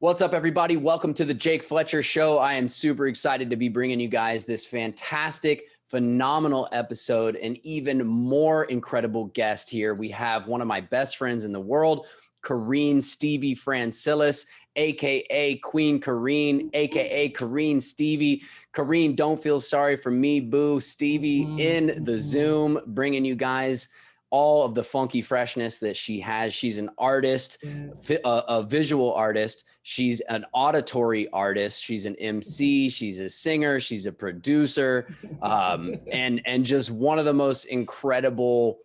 What's up, everybody? Welcome to the Jake Fletcher Show. I am super excited to be bringing you guys this fantastic, phenomenal episode, and even more incredible guest here. We have one of my best friends in the world, Corinne Stevie Francilis, aka Queen Kareem, aka Corinne Stevie. Corinne, don't feel sorry for me, boo. Stevie in the Zoom, bringing you guys all of the funky freshness that she has. She's an artist, a visual artist. She's an auditory artist. She's an MC. She's a singer. She's a producer, and just one of the most incredible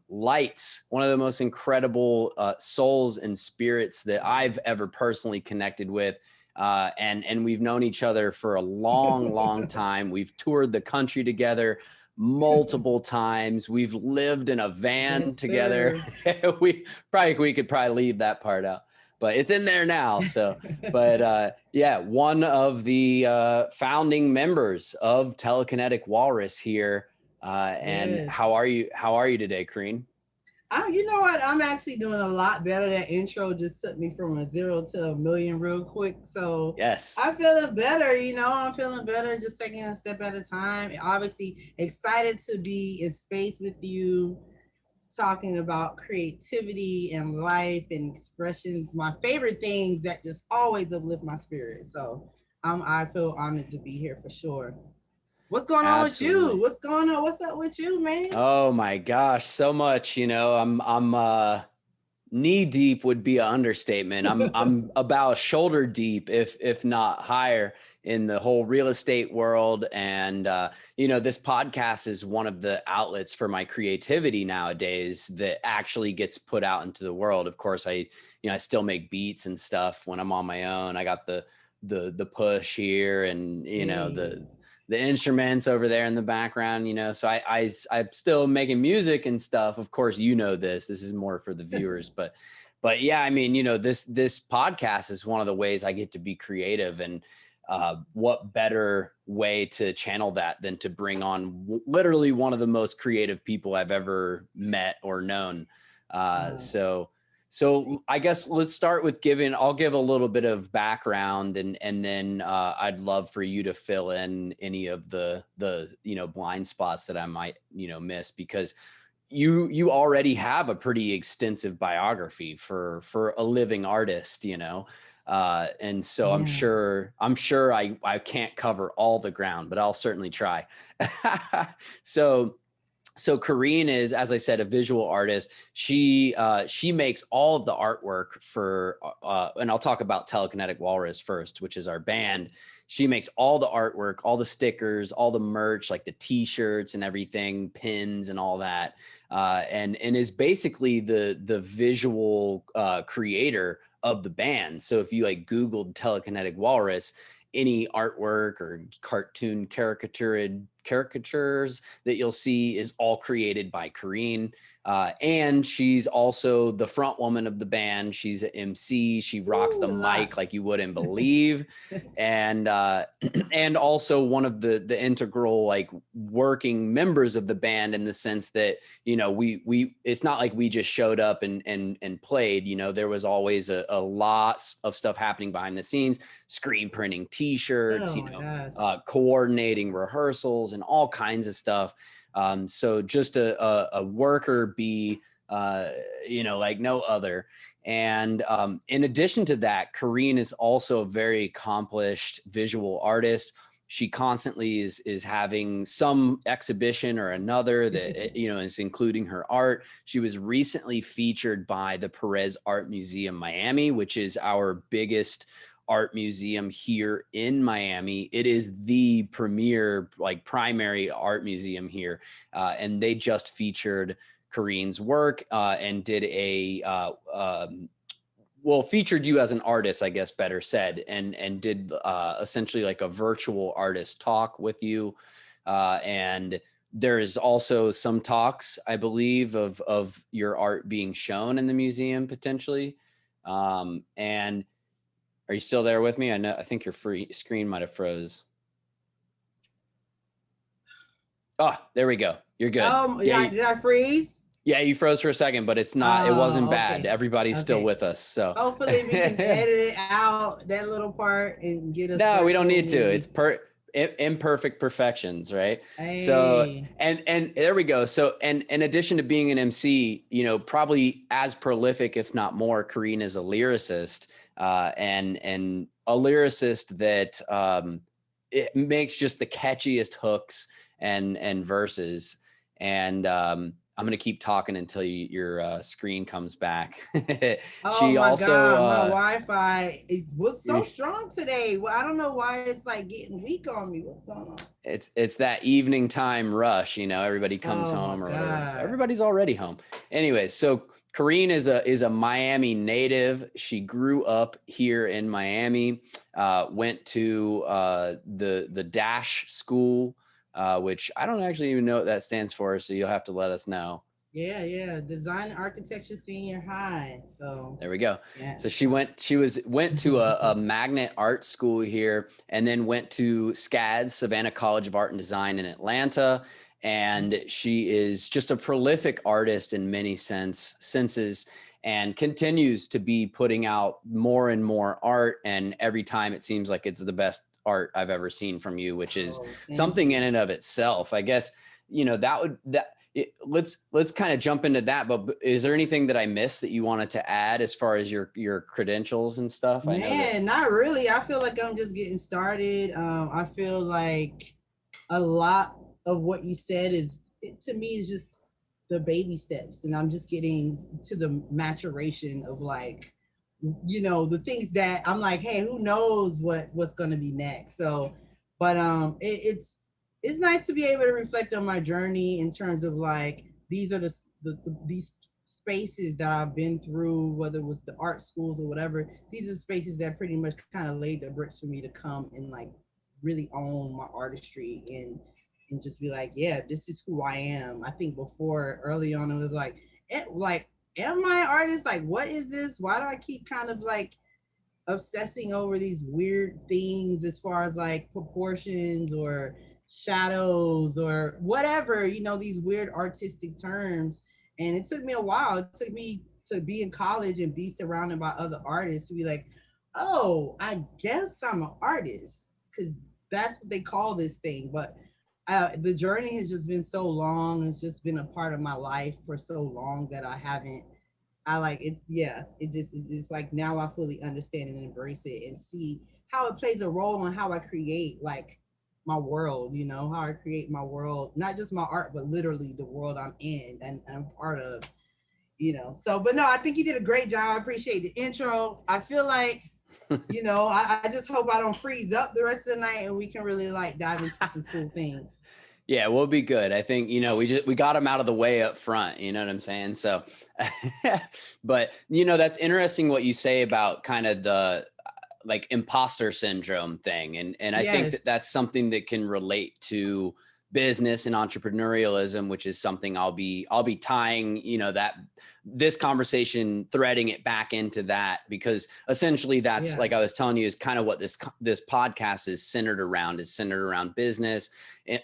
lights, one of the most incredible souls and spirits that I've ever personally connected with. And we've known each other for a long, long time. We've toured the country together multiple times. We've lived in a van together. we could probably leave that part out, but it's in there now. So, but yeah, one of the founding members of Telekinetic Walrus here. And how are you? How are you today, Kareem? You know what? I'm actually doing a lot better. That intro just took me from a 0 to a million real quick. So yes, I'm feeling better. I'm feeling better, just taking a step at a time. Obviously excited to be in space with you, talking about creativity and life and expressions, my favorite things that just always uplift my spirit. So I feel honored to be here for sure. What's going on with you? What's going on? What's up with you, man? Oh my gosh, so much. I'm knee deep would be an understatement. I'm about shoulder deep, if not higher, in the whole real estate world. And this podcast is one of the outlets for my creativity nowadays that actually gets put out into the world. Of course, I still make beats and stuff when I'm on my own. I got the push here, and the instruments over there in the background, so I'm still making music and stuff. Of course, this is more for the viewers, but yeah, I mean, this podcast is one of the ways I get to be creative, and what better way to channel that than to bring on literally one of the most creative people I've ever met or known. So I guess let's start with I'll give a little bit of background, and then I'd love for you to fill in any of the blind spots that I might miss, because you already have a pretty extensive biography for a living artist, and so yeah. I'm sure I can't cover all the ground, but I'll certainly try. So Corinne is, as I said, a visual artist. She makes all of the artwork for, and I'll talk about Telekinetic Walrus first, which is our band. She makes all the artwork, all the stickers, all the merch, like the T-shirts and everything, pins and all that, and is basically the visual creator of the band. So if you Googled Telekinetic Walrus, any artwork or cartoon caricatures that you'll see is all created by Corinne. And she's also the front woman of the band. She's an MC. She rocks the mic like you wouldn't believe. And also one of the integral working members of the band, in the sense that, we it's not like we just showed up and played. There was always a lot of stuff happening behind the scenes, screen printing T-shirts, coordinating rehearsals and all kinds of stuff. So just a worker bee, like no other. And in addition to that, Corinne is also a very accomplished visual artist. She constantly is having some exhibition or another that, is including her art. She was recently featured by the Perez Art Museum, Miami, which is our biggest art museum here in Miami. It is the premier, primary art museum here. And they just featured Corinne's work and did featured you as an artist, I guess, better said, and did essentially a virtual artist talk with you. And there is also some talks, I believe, of your art being shown in the museum potentially. And are you still there with me? I think your screen might have froze. Oh, there we go. You're good. Did I freeze? Yeah, you froze for a second, but it's not, it wasn't Oh, bad. okay. Everybody's still Okay. with us. So Hopefully we can edit it out, that little part, and get us no, we back to don't where we need to. need to It's be. imperfect perfections, right? So, Hey. and there we go. So, and in addition to being an MC, you know, probably as prolific, if not more, Corinne is a lyricist, and a lyricist that it makes just the catchiest hooks and verses. And I'm gonna keep talking until your screen comes back. Oh She my also God, my Wi-Fi it was so you- strong today. Well, I don't know why it's like getting weak on me. What's going on? it's that evening time rush, you know, everybody comes Oh my home or whatever. God. Everybody's already home. Anyways, so Corinne is a Miami native. She grew up here in Miami, went to the Dash School, which I don't actually even know what that stands for, so you'll have to let us know. Yeah. Design and architecture senior high. So There we go. yeah. So went to a magnet art school here, and then went to SCAD, Savannah College of Art and Design in Atlanta. And she is just a prolific artist in many senses, and continues to be putting out more and more art. And every time it seems like it's the best art I've ever seen from you, which is Thank something in you. and of itself. I guess, you know, let's kind of jump into that. But is there anything that I missed that you wanted to add as far as your credentials and stuff? I know that. Man, not really. I feel like I'm just getting started. I feel like a lot of what you said to me is just the baby steps, and I'm just getting to the maturation of like, the things that I'm like, hey, who knows what's gonna be next. So, but it's nice to be able to reflect on my journey in terms of like these are these spaces that I've been through, whether it was the art schools or whatever. These are spaces that pretty much kind of laid the bricks for me to come and like really own my artistry and just be like, yeah, this is who I am. I think before early on it was like, am I an artist? Like, what is this? Why do I keep kind of like obsessing over these weird things as far as like proportions or shadows or whatever, these weird artistic terms. And it took me a while. It took me to be in college and be surrounded by other artists to be like, oh, I guess I'm an artist, because that's what they call this thing. But the journey has just been so long. It's just been a part of my life for so long that I like it's yeah, it's like now I fully understand and embrace it and see how it plays a role in how I create like my world, how I create my world, not just my art, but literally the world I'm in and I'm part of, So, but no, I think you did a great job. I appreciate the intro. I feel like, I just hope I don't freeze up the rest of the night and we can really like dive into some cool things. Yeah, we'll be good. I think, we got them out of the way up front. You know what I'm saying? So, but that's interesting what you say about kind of the like imposter syndrome thing. And I think that Yes. that's something that can relate to business and entrepreneurialism, which is something I'll be tying, that this conversation, threading it back into that, because essentially that's, Yeah. like I was telling you, is kind of what this podcast is centered around business,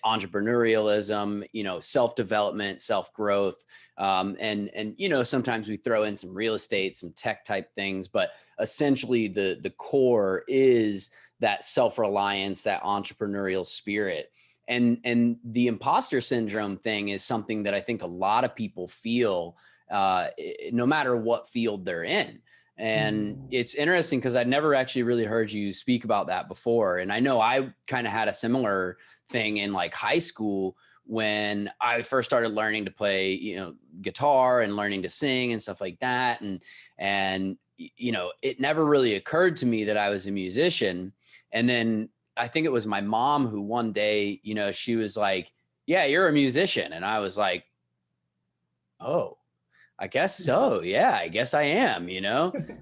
entrepreneurialism, self-development, self-growth. And sometimes we throw in some real estate, some tech type things, but essentially the core is that self-reliance, that entrepreneurial spirit. And the imposter syndrome thing is something that I think a lot of people feel, no matter what field they're in. And it's interesting because I'd never actually really heard you speak about that before. And I know I kind of had a similar thing in like high school when I first started learning to play, guitar and learning to sing and stuff like that. And it never really occurred to me that I was a musician. And then I think it was my mom who one day, she was like, yeah, you're a musician. And I was like, oh, I guess so. Yeah, I guess I am,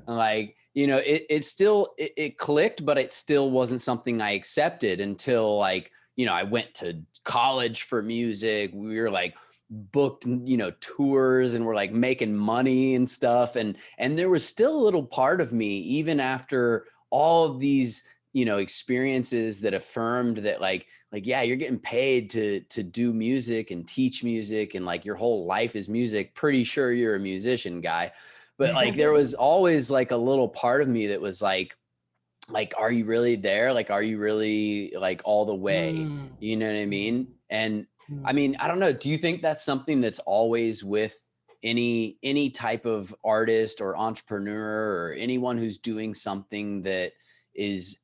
like, it clicked, but it still wasn't something I accepted until like, I went to college for music. We were like booked, tours, and we're like making money and stuff. And there was still a little part of me, even after all of these, experiences that affirmed that like, yeah, you're getting paid to do music and teach music, and like your whole life is music. Pretty sure you're a musician, guy. But like, there was always like a little part of me that was like, are you really there? Like, are you really like all the way? You know what I mean? And I mean, I don't know. Do you think that's something that's always with any type of artist or entrepreneur or anyone who's doing something that is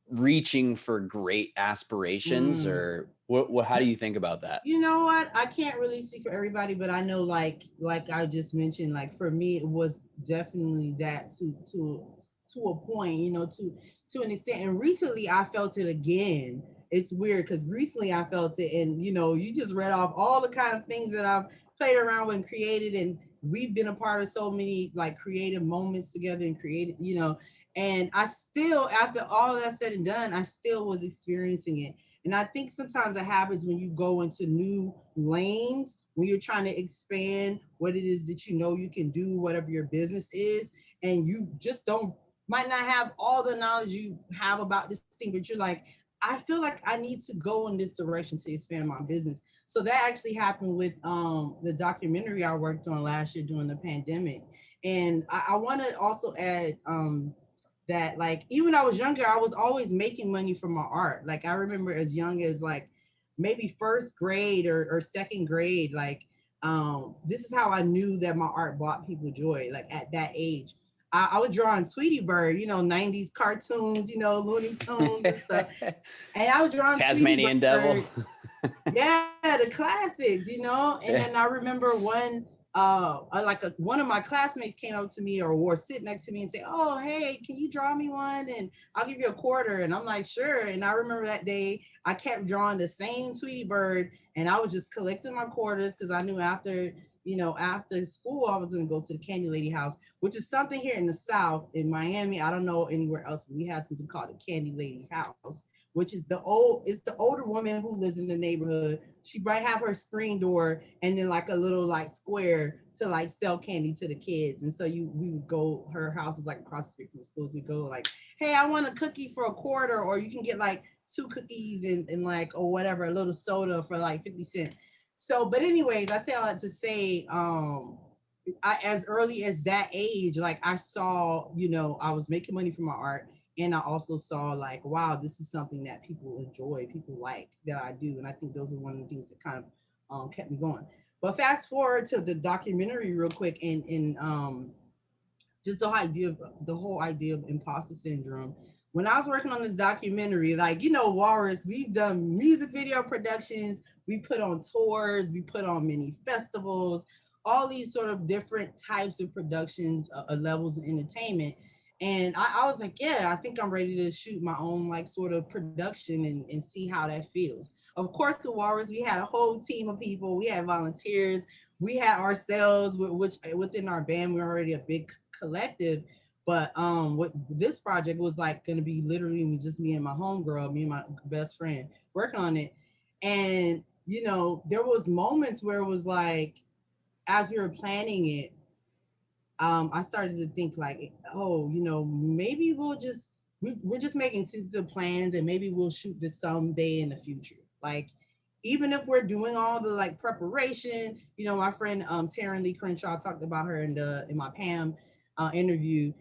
reaching for great aspirations? Or what how do you think about that? You know what? I can't really speak for everybody, but I know like I just mentioned, like for me, it was definitely that to a point, to an extent. And recently I felt it again. It's weird because recently I felt it, and you just read off all the kind of things that I've played around with and created, and we've been a part of so many like creative moments together and created, and I still, after all that said and done, I still was experiencing it. And I think sometimes it happens when you go into new lanes, when you're trying to expand what it is that you can do, whatever your business is, and you just don't, might not have all the knowledge you have about this thing, but you're like, I feel like I need to go in this direction to expand my business. So that actually happened with the documentary I worked on last year during the pandemic. And I want to also add that like even when I was younger, I was always making money from my art. Like I remember as young as like maybe first grade or second grade, like this is how I knew that my art brought people joy. Like at that age, I was drawing Tweety Bird, 90s cartoons, Looney Tunes and stuff. And I was drawing Tweety Tasmanian Bird. Devil. Yeah, the classics, and then I remember one of my classmates came up to me or sitting next to me and said, oh, hey, can you draw me one and I'll give you a quarter? And I'm like, sure. And I remember that day I kept drawing the same Tweety Bird, and I was just collecting my quarters because I knew after school I was going to go to the Candy Lady house, which is something here in the South in Miami. I don't know anywhere else, but we have something called the Candy Lady house, which is it's the older woman who lives in the neighborhood. She might have her screen door and then like a little like square to like sell candy to the kids. And so we would go, her house was like across the street from the schools. We go like, hey, I want a cookie for a quarter, or you can get like 2 cookies and like, or whatever, a little soda for like 50 cents. So, but anyways, I say all that to say, as early as that age, like I saw, I was making money from my art. And I also saw like, wow, this is something that people enjoy, people like that I do. And I think those are one of the things that kind of kept me going. But fast forward to the documentary real quick, and just the whole idea of imposter syndrome. When I was working on this documentary, like, Walrus, we've done music video productions, we put on tours, we put on many festivals, all these sort of different types of productions, levels of entertainment. And I was like, yeah, I think I'm ready to shoot my own like sort of production and see how that feels. Of course, the Walrus, we had a whole team of people. We had volunteers. We had ourselves, which within our band, we're already a big collective. But what this project was like going to be literally just me and my homegirl, me and my best friend working on it. And, there was moments where it was like, as we were planning it, I started to think like, oh, maybe we're just making tentative plans, and maybe we'll shoot this someday in the future. Like, even if we're doing all the like preparation, my friend Taryn Lee Crenshaw talked about her in my Pam interview.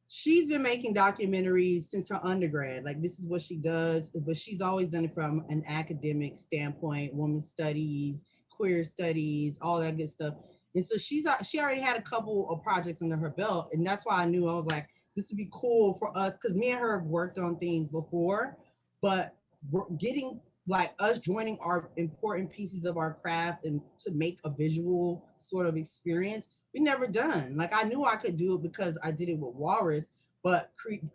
She's been making documentaries since her undergrad. Like this is what she does, but she's always done it from an academic standpoint, women's studies, queer studies, all that good stuff. And so she already had a couple of projects under her belt. And that's why I knew, I was like, this would be cool for us. Cause me and her have worked on things before, but we're getting like us joining our important pieces of our craft and to make a visual sort of experience, we never done. Like I knew I could do it because I did it with Walrus, but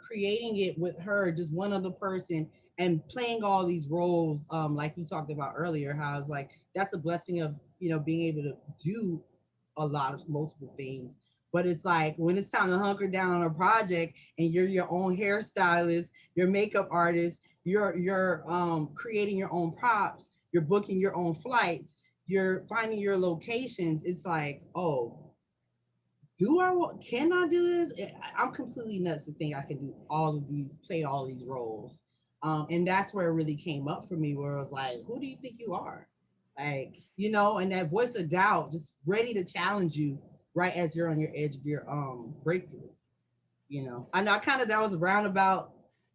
creating it with her, just one other person, and playing all these roles, like you talked about earlier, how I was like, that's a blessing of, being able to do a lot of multiple things. But it's like when it's time to hunker down on a project and you're your own hairstylist, your makeup artist, you're creating your own props, you're booking your own flights, you're finding your locations. It's like, oh, can I do this? I'm completely nuts to think I can do play all these roles. And that's where it really came up for me, where it was like, who do you think you are? Like, and that voice of doubt just ready to challenge you right as you're on your edge of your breakthrough. I know that was a roundabout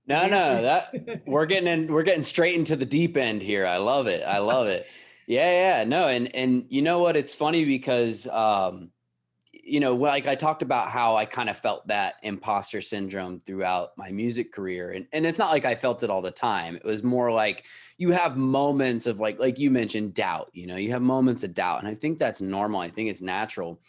No, answer. that we're getting straight into the deep end here. I love it. I love it. Yeah. No, and you know what? It's funny because like I talked about how I kind of felt that imposter syndrome throughout my music career. And it's not like I felt it all the time. It was more like you have moments of like you mentioned, doubt, you have moments of doubt. And I think that's normal. I think it's natural.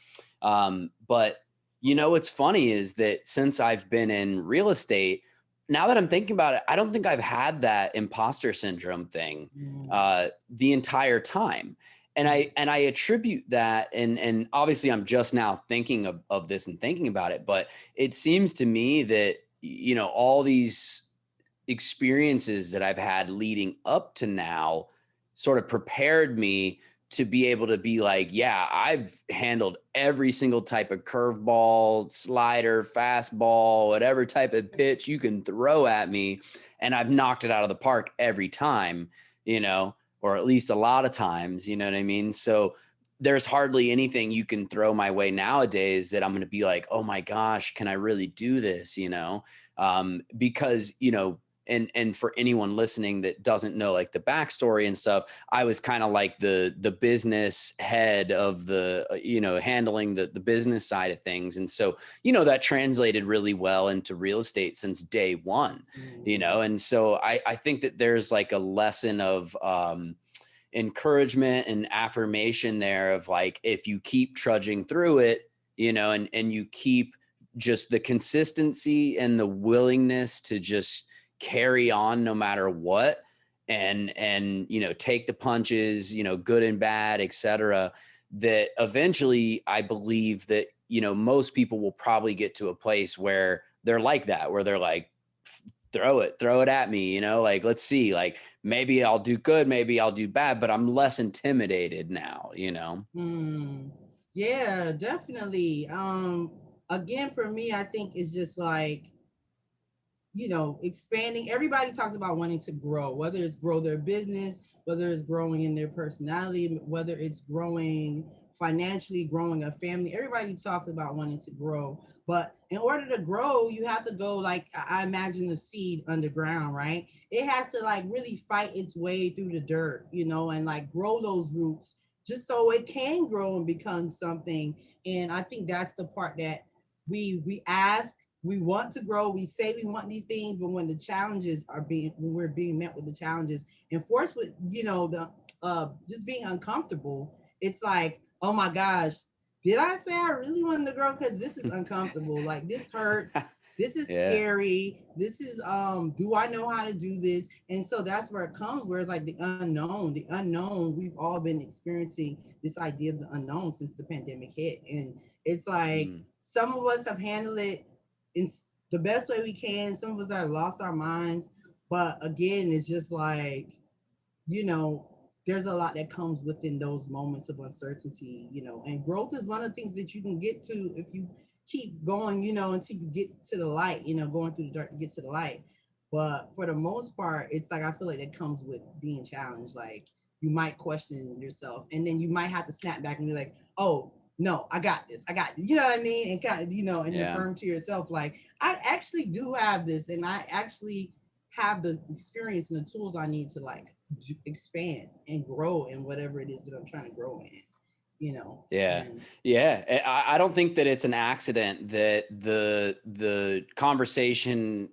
But what's funny is that since I've been in real estate, now that I'm thinking about it, I don't think I've had that imposter syndrome thing the entire time. And I attribute that, and obviously I'm just now thinking of this and thinking about it, but it seems to me that, all these experiences that I've had leading up to now sort of prepared me to be able to be like, yeah, I've handled every single type of curveball, slider, fastball, whatever type of pitch you can throw at me. And I've knocked it out of the park every time, or at least a lot of times, you know what I mean? So there's hardly anything you can throw my way nowadays that I'm going to be like, oh my gosh, can I really do this? Because, and for anyone listening that doesn't know like the backstory and stuff, I was kind of like the business head of the, handling the business side of things. And so, that translated really well into real estate since day one, and so I think that there's like a lesson of, encouragement and affirmation there of like, if you keep trudging through it, and you keep just the consistency and the willingness to just carry on no matter what, and take the punches, good and bad, etc., that eventually I believe that most people will probably get to a place where they're like that, where they're like, throw it at me, like, let's see, like, maybe I'll do good, maybe I'll do bad, but I'm less intimidated now. Yeah, definitely. Again, for me, I think it's just like, expanding. Everybody talks about wanting to grow, whether it's grow their business, whether it's growing in their personality, whether it's growing financially, growing a family. Everybody talks about wanting to grow. But in order to grow, you have to go, like, I imagine the seed underground, right? It has to like really fight its way through the dirt, and like grow those roots just so it can grow and become something. And I think that's the part that we ask, we want to grow, we say we want these things, but when when we're being met with the challenges and forced with, the just being uncomfortable, it's like, oh my gosh, did I say I really wanted to grow? Because this is uncomfortable. Like, this hurts. This is Yeah. scary. This is do I know how to do this? And so that's where it comes, where it's like the unknown. The unknown, we've all been experiencing this idea of the unknown since the pandemic hit. And it's like some of us have handled it in the best way we can. Some of us have lost our minds. But again, it's just like, there's a lot that comes within those moments of uncertainty, and growth is one of the things that you can get to if you keep going, until you get to the light, going through the dark to get to the light. But for the most part, it's like, I feel like it comes with being challenged. Like, you might question yourself, and then you might have to snap back and be like, oh, no, I got this. You know what I mean? And kind of, and affirm to yourself, like, I actually do have this, and I actually have the experience and the tools I need to like expand and grow in whatever it is that I'm trying to grow in. Yeah. Yeah. I don't think that it's an accident that the conversation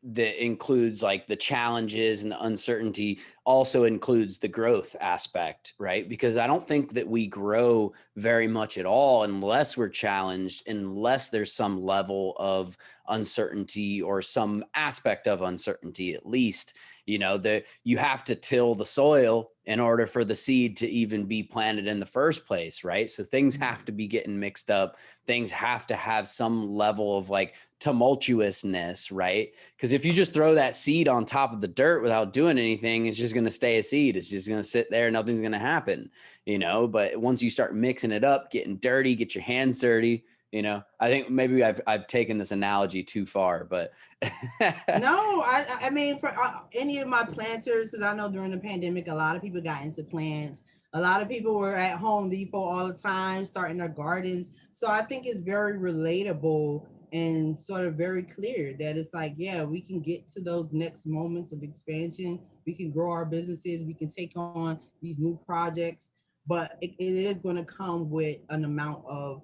that includes like the challenges and the uncertainty also includes the growth aspect, right? Because I don't think that we grow very much at all unless we're challenged, unless there's some level of uncertainty or some aspect of uncertainty, at least. That you have to till the soil in order for the seed to even be planted in the first place, right? So things have to be getting mixed up. Things have to have some level of like tumultuousness, right? Because if you just throw that seed on top of the dirt without doing anything, it's just going to stay a seed. It's just going to sit there. Nothing's going to happen, But once you start mixing it up, getting dirty, get your hands dirty, You know, I think maybe I've taken this analogy too far, but No, I mean, for any of my planters, because I know during the pandemic, a lot of people got into plants. A lot of people were at Home Depot all the time, starting their gardens. So I think it's very relatable and sort of very clear that it's like, yeah, we can get to those next moments of expansion. We can grow our businesses. We can take on these new projects, but it is going to come with an amount of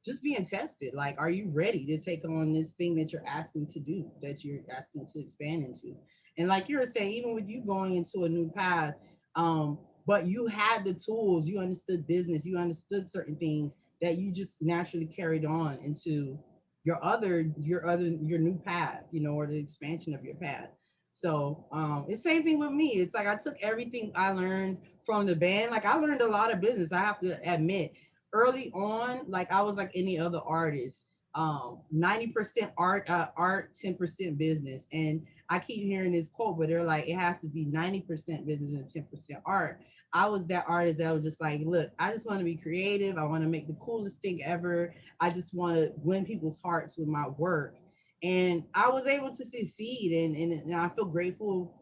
just being tested. Like, are you ready to take on this thing that you're asking to do, that you're asking to expand into? And like you were saying, even with you going into a new path, but you had the tools, you understood business, you understood certain things that you just naturally carried on into your new path, you know, or the expansion of your path. So it's the same thing with me. It's like I took everything I learned from the band. Like, I learned a lot of business, I have to admit. Early on, like, I was like any other artist, 90% art, 10% business. And I keep hearing this quote, but they're like, it has to be 90% business and 10% art. I was that artist that was just like, look, I just want to be creative. I want to make the coolest thing ever. I just want to win people's hearts with my work. And I was able to succeed. And I feel grateful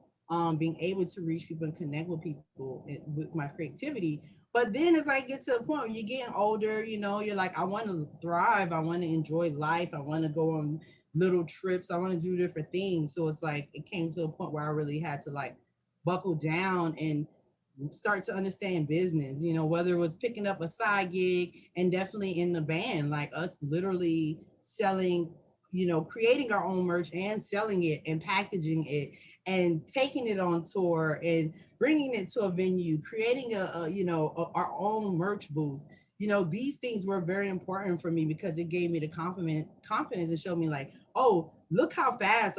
being able to reach people and connect with people with my creativity. But then as I get to a point where you're getting older, you know, you're like, I want to thrive. I want to enjoy life. I want to go on little trips. I want to do different things. So it's like, it came to a point where I really had to like buckle down and start to understand business, you know, whether it was picking up a side gig and definitely in the band, like us literally selling, you know, creating our own merch and selling it and packaging it and taking it on tour and bringing it to a venue, creating our own merch booth. You know, these things were very important for me because it gave me the confidence and showed me like, oh, look how fast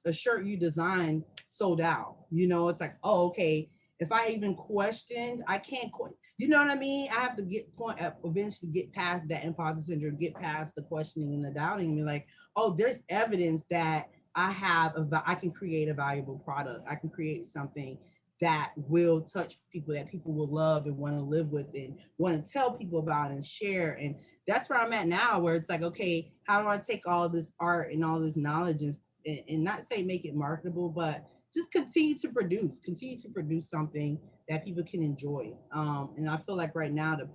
a shirt you designed sold out. You know, it's like, oh, okay, if I even questioned, I can't, you know what I mean? I have to eventually get past that imposter syndrome, get past the questioning and the doubting, and be like, oh, there's evidence that I can create a valuable product. I can create something that will touch people, that people will love and want to live with and want to tell people about and share. And that's where I'm at now, where it's like, okay, how do I take all this art and all this knowledge and not say make it marketable, but just continue to produce something that people can enjoy. And I feel like right now the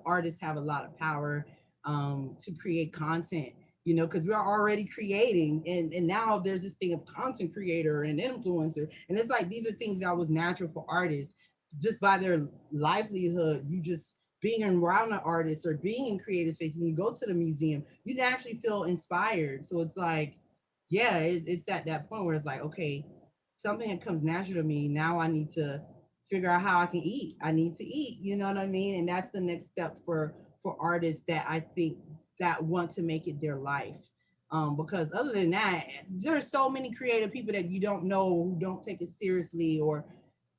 artists have a lot of power to create content, you know, because we're already creating, and now there's this thing of content creator and influencer, and it's like these are things that was natural for artists just by their livelihood. You just being around an artist or being in creative space, and you go to the museum, you naturally feel inspired. So it's like, yeah, it's at that point where it's like, okay, something that comes natural to me. Now I need to figure out how I can eat. I need to eat, you know what I mean? And that's the next step for artists that I think that want to make it their life. Because other than that, there's so many creative people that you don't know who don't take it seriously or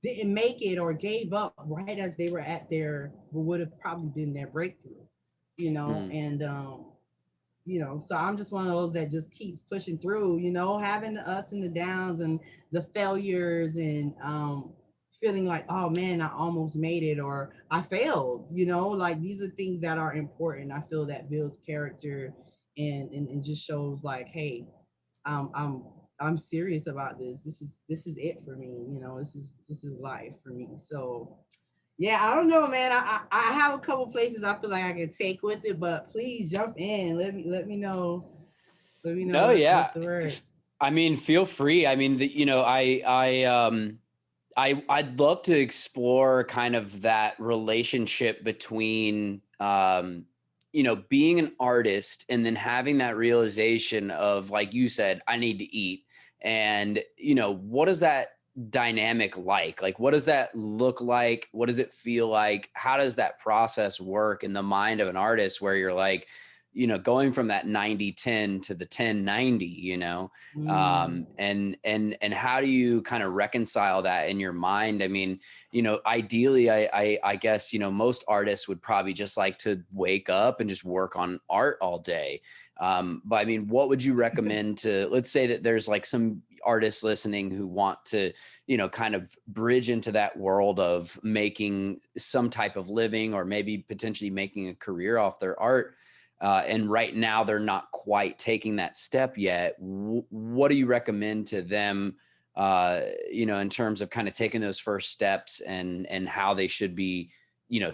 didn't make it or gave up right as they were at their what would have probably been their breakthrough, you know. Mm. And you know, so I'm just one of those that just keeps pushing through, you know, having the ups and the downs and the failures and feeling like, oh man, I almost made it or I failed, you know, like these are things that are important. I feel that builds character and just shows like, hey, um, I'm I'm serious about this. This is it for me, you know, this is life for me. So yeah, I don't know, man. I have a couple places I feel like I can take with it, but please jump in. Let me know. Let me know No, what's yeah. the word. I mean, feel free. I mean, you know, I'd love to explore kind of that relationship between, you know, being an artist and then having that realization of, like you said, I need to eat. And, you know, what is that dynamic like? Like, what does that look like? What does it feel like? How does that process work in the mind of an artist where you're like, you know, going from that 90-10 to the 10-90, you know, Mm. and how do you kind of reconcile that in your mind? I mean, you know, ideally, I guess, you know, most artists would probably just like to wake up and just work on art all day. But I mean, what would you recommend to, let's say that there's like some artists listening who want to, you know, kind of bridge into that world of making some type of living or maybe potentially making a career off their art. and right now they're not quite taking that step yet. What do you recommend to them, in terms of kind of taking those first steps and how they should be,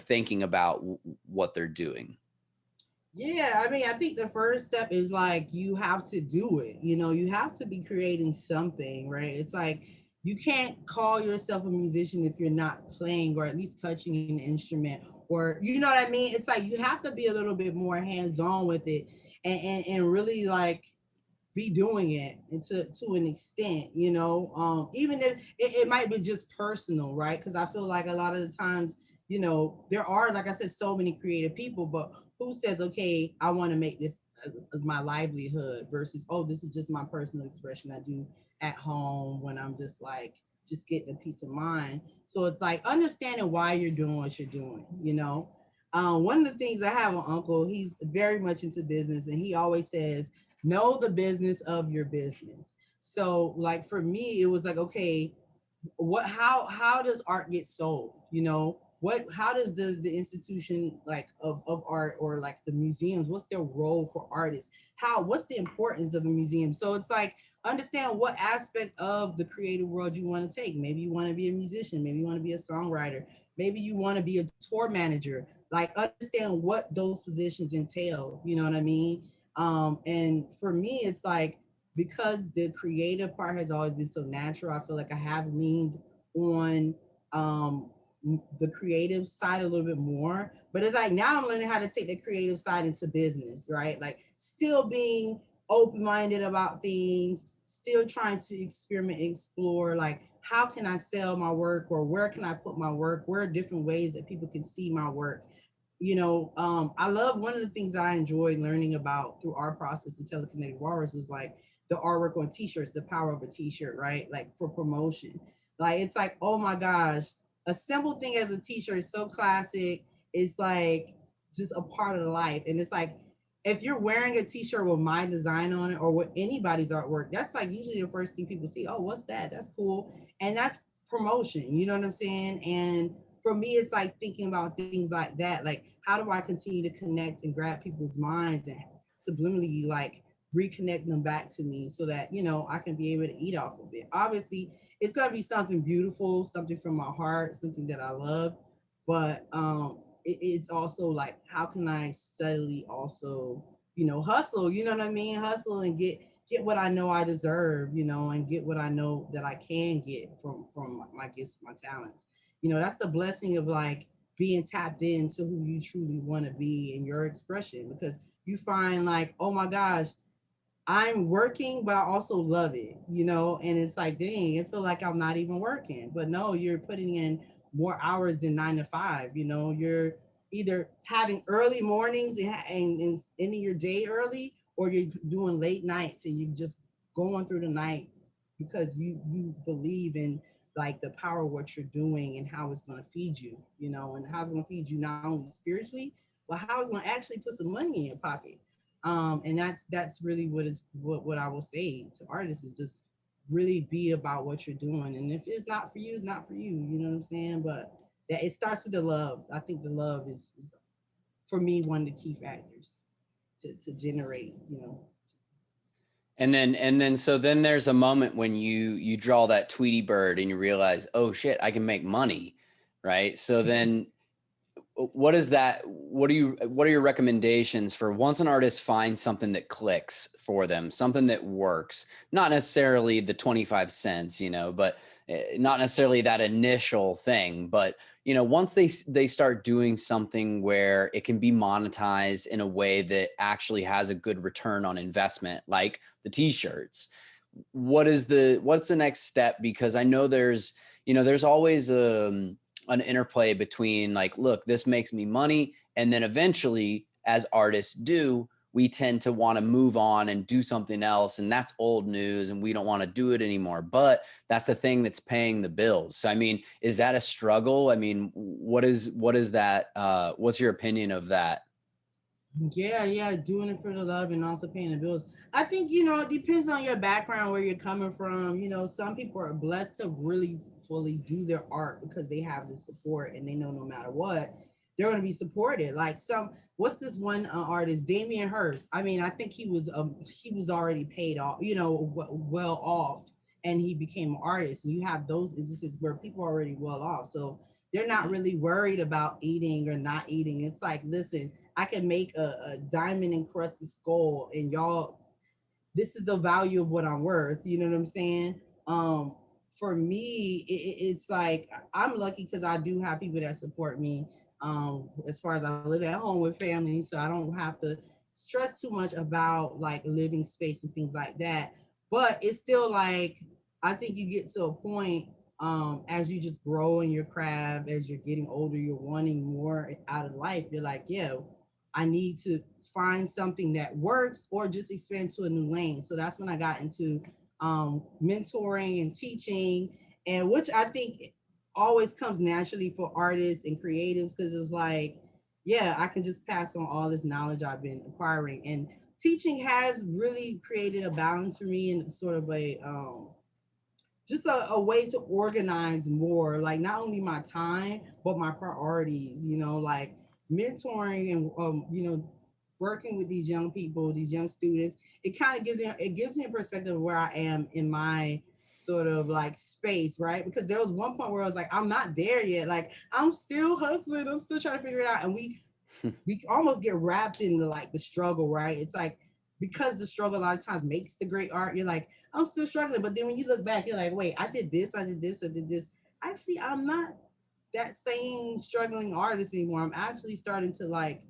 thinking about what they're doing? Yeah, I mean, I think the first step is like you have to do it. You have to be creating something, right? It's like you can't call yourself a musician if you're not playing or at least touching an instrument, or you know what I mean? It's like you have to be a little bit more hands-on with it, and really like be doing it, and to an extent, even if it might be just personal, right? Because I feel like a lot of the times, there are, like I said, so many creative people, but who says, okay, I want to make this my livelihood versus, oh, this is just my personal expression I do at home when I'm just like just getting a peace of mind. So it's like understanding why you're doing what you're doing. One of the things, I have an uncle, he's very much into business, and he always says, know the business of your business. So like for me, it was like, okay, how does art get sold? How does the institution like of art, or like the museums, what's their role for artists? What's the importance of a museum? So it's like understand what aspect of the creative world you want to take. Maybe you want to be a musician, maybe you want to be a songwriter, maybe you want to be a tour manager. Like understand what those positions entail, you know what I mean? And for me, it's like, because the creative part has always been so natural, I feel like I have leaned on um the creative side a little bit more. But it's like now I'm learning how to take the creative side into business, right? Like still being open-minded about things, still trying to experiment, explore, like how can I sell my work, or where can I put my work, where are different ways that people can see my work. I love, one of the things I enjoyed learning about through our process of Telekinetic Walrus is like the artwork on t-shirts, the power of a t-shirt, right? Like for promotion. Like it's like, oh my gosh, a simple thing as a t-shirt is so classic. It's like just a part of the life. And it's like if you're wearing a t-shirt with my design on it or with anybody's artwork, that's like usually the first thing people see. Oh, what's that? That's cool. And that's promotion. You know what I'm saying? And for me, it's like thinking about things like that. Like, how do I continue to connect and grab people's minds and subliminally like reconnect them back to me so that, I can be able to eat off of it. Obviously, it's gonna be something beautiful, something from my heart, something that I love. But it's also like, how can I subtly also, hustle, you know what I mean? Hustle and get what I know I deserve, and get what I know that I can get from my gifts, my talents. That's the blessing of like being tapped into who you truly want to be in your expression, because you find like, oh my gosh, I'm working, but I also love it, and it's like, dang, it feel like I'm not even working. But no, you're putting in more hours than 9 to 5. You're either having early mornings and ending your day early, or you're doing late nights and you just going through the night because you believe in like the power of what you're doing and how it's going to feed you, and how it's going to feed you not only spiritually, but how it's going to actually put some money in your pocket. And that's really what I will say to artists is just really be about what you're doing. And if it's not for you, it's not for you. You know what I'm saying? But that it starts with the love. I think the love is for me one of the key factors to generate. So then there's a moment when you draw that Tweety bird and you realize, oh shit, I can make money, right? So then what is that? What are your recommendations for once an artist finds something that clicks for them, something that works, not necessarily the 25 cents, but not necessarily that initial thing, but once they start doing something where it can be monetized in a way that actually has a good return on investment, like the t-shirts, what's the next step? Because I know there's always an interplay between like, look, this makes me money. And then eventually, as artists do, we tend to want to move on and do something else. And that's old news and we don't want to do it anymore. But that's the thing that's paying the bills. So, I mean, is that a struggle? I mean, what is that? What's your opinion of that? Yeah, doing it for the love and also paying the bills. I think, it depends on your background, where you're coming from. Some people are blessed to really fully do their art because they have the support and they know no matter what, they're going to be supported. Like what's this one artist, Damian Hirst? I mean, I think he was already paid off, you know, well off, and he became an artist. And you have those instances where people are already well off, so they're not Mhm. really worried about eating or not eating. It's like, listen, I can make a diamond encrusted skull, and y'all, this is the value of what I'm worth. You know what I'm saying? Um, for me, it's like I'm lucky because I do have people that support me. As far as I live at home with family, so I don't have to stress too much about like living space and things like that. But it's still like I think you get to a point as you just grow in your craft, as you're getting older, you're wanting more out of life. You're like, yeah, I need to find something that works or just expand to a new lane. So that's when I got into mentoring and teaching, and which I think always comes naturally for artists and creatives because it's like, yeah, I can just pass on all this knowledge I've been acquiring. And teaching has really created a balance for me and sort of a just a way to organize more, like not only my time but my priorities, you know, like mentoring and you know, working with these young people, these young students. It kind of gives me a perspective of where I am in my sort of like space, right? Because there was one point where I was like, I'm not there yet, like I'm still hustling, I'm still trying to figure it out. And we almost get wrapped into like the struggle, right? It's like because the struggle a lot of times makes the great art. You're like, I'm still struggling, but then when you look back, you're like, wait, I did this, I did this, I did this. Actually, I'm not that same struggling artist anymore. I'm actually starting to like,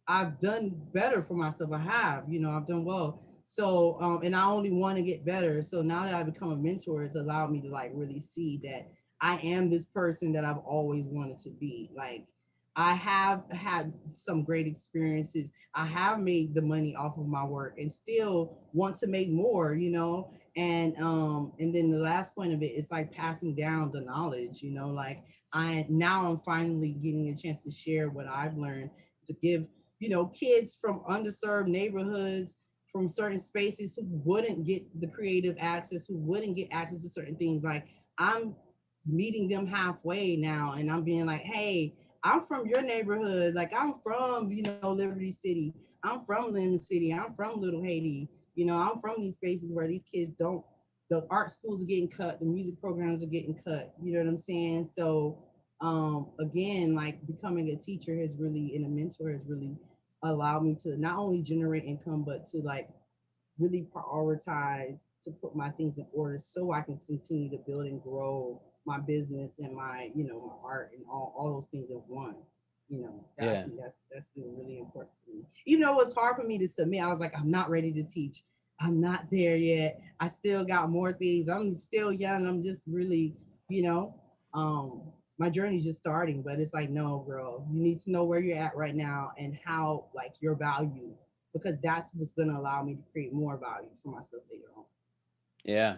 I've done better for myself. I have, you know, I've done well. So, and I only want to get better. So now that I've become a mentor, it's allowed me to like really see that I am this person that I've always wanted to be. Like, I have had some great experiences. I have made the money off of my work and still want to make more, you know. And then the last point of it is like passing down the knowledge, you know, like I'm finally getting a chance to share what I've learned to give, you know, kids from underserved neighborhoods, from certain spaces who wouldn't get the creative access, who wouldn't get access to certain things. Like I'm meeting them halfway now and I'm being like, hey, I'm from your neighborhood. Like I'm from, you know, Liberty City. I'm from Lemon City. I'm from Little Haiti. You know, I'm from these spaces where these kids don't, the art schools are getting cut, the music programs are getting cut. You know what I'm saying? So again, like becoming a teacher has really and a mentor has really allowed me to not only generate income, but to like really prioritize to put my things in order so I can continue to build and grow my business and my, you know, my art and all those things in one. You know, I Yeah. think that's been really important for me. Even though it was hard for me to submit, I was like, I'm not ready to teach. I'm not there yet. I still got more things. I'm still young. I'm just really, you know, um, my journey's just starting. But it's like, no, girl, you need to know where you're at right now and how like your value, because that's what's going to allow me to create more value for myself later on. Yeah.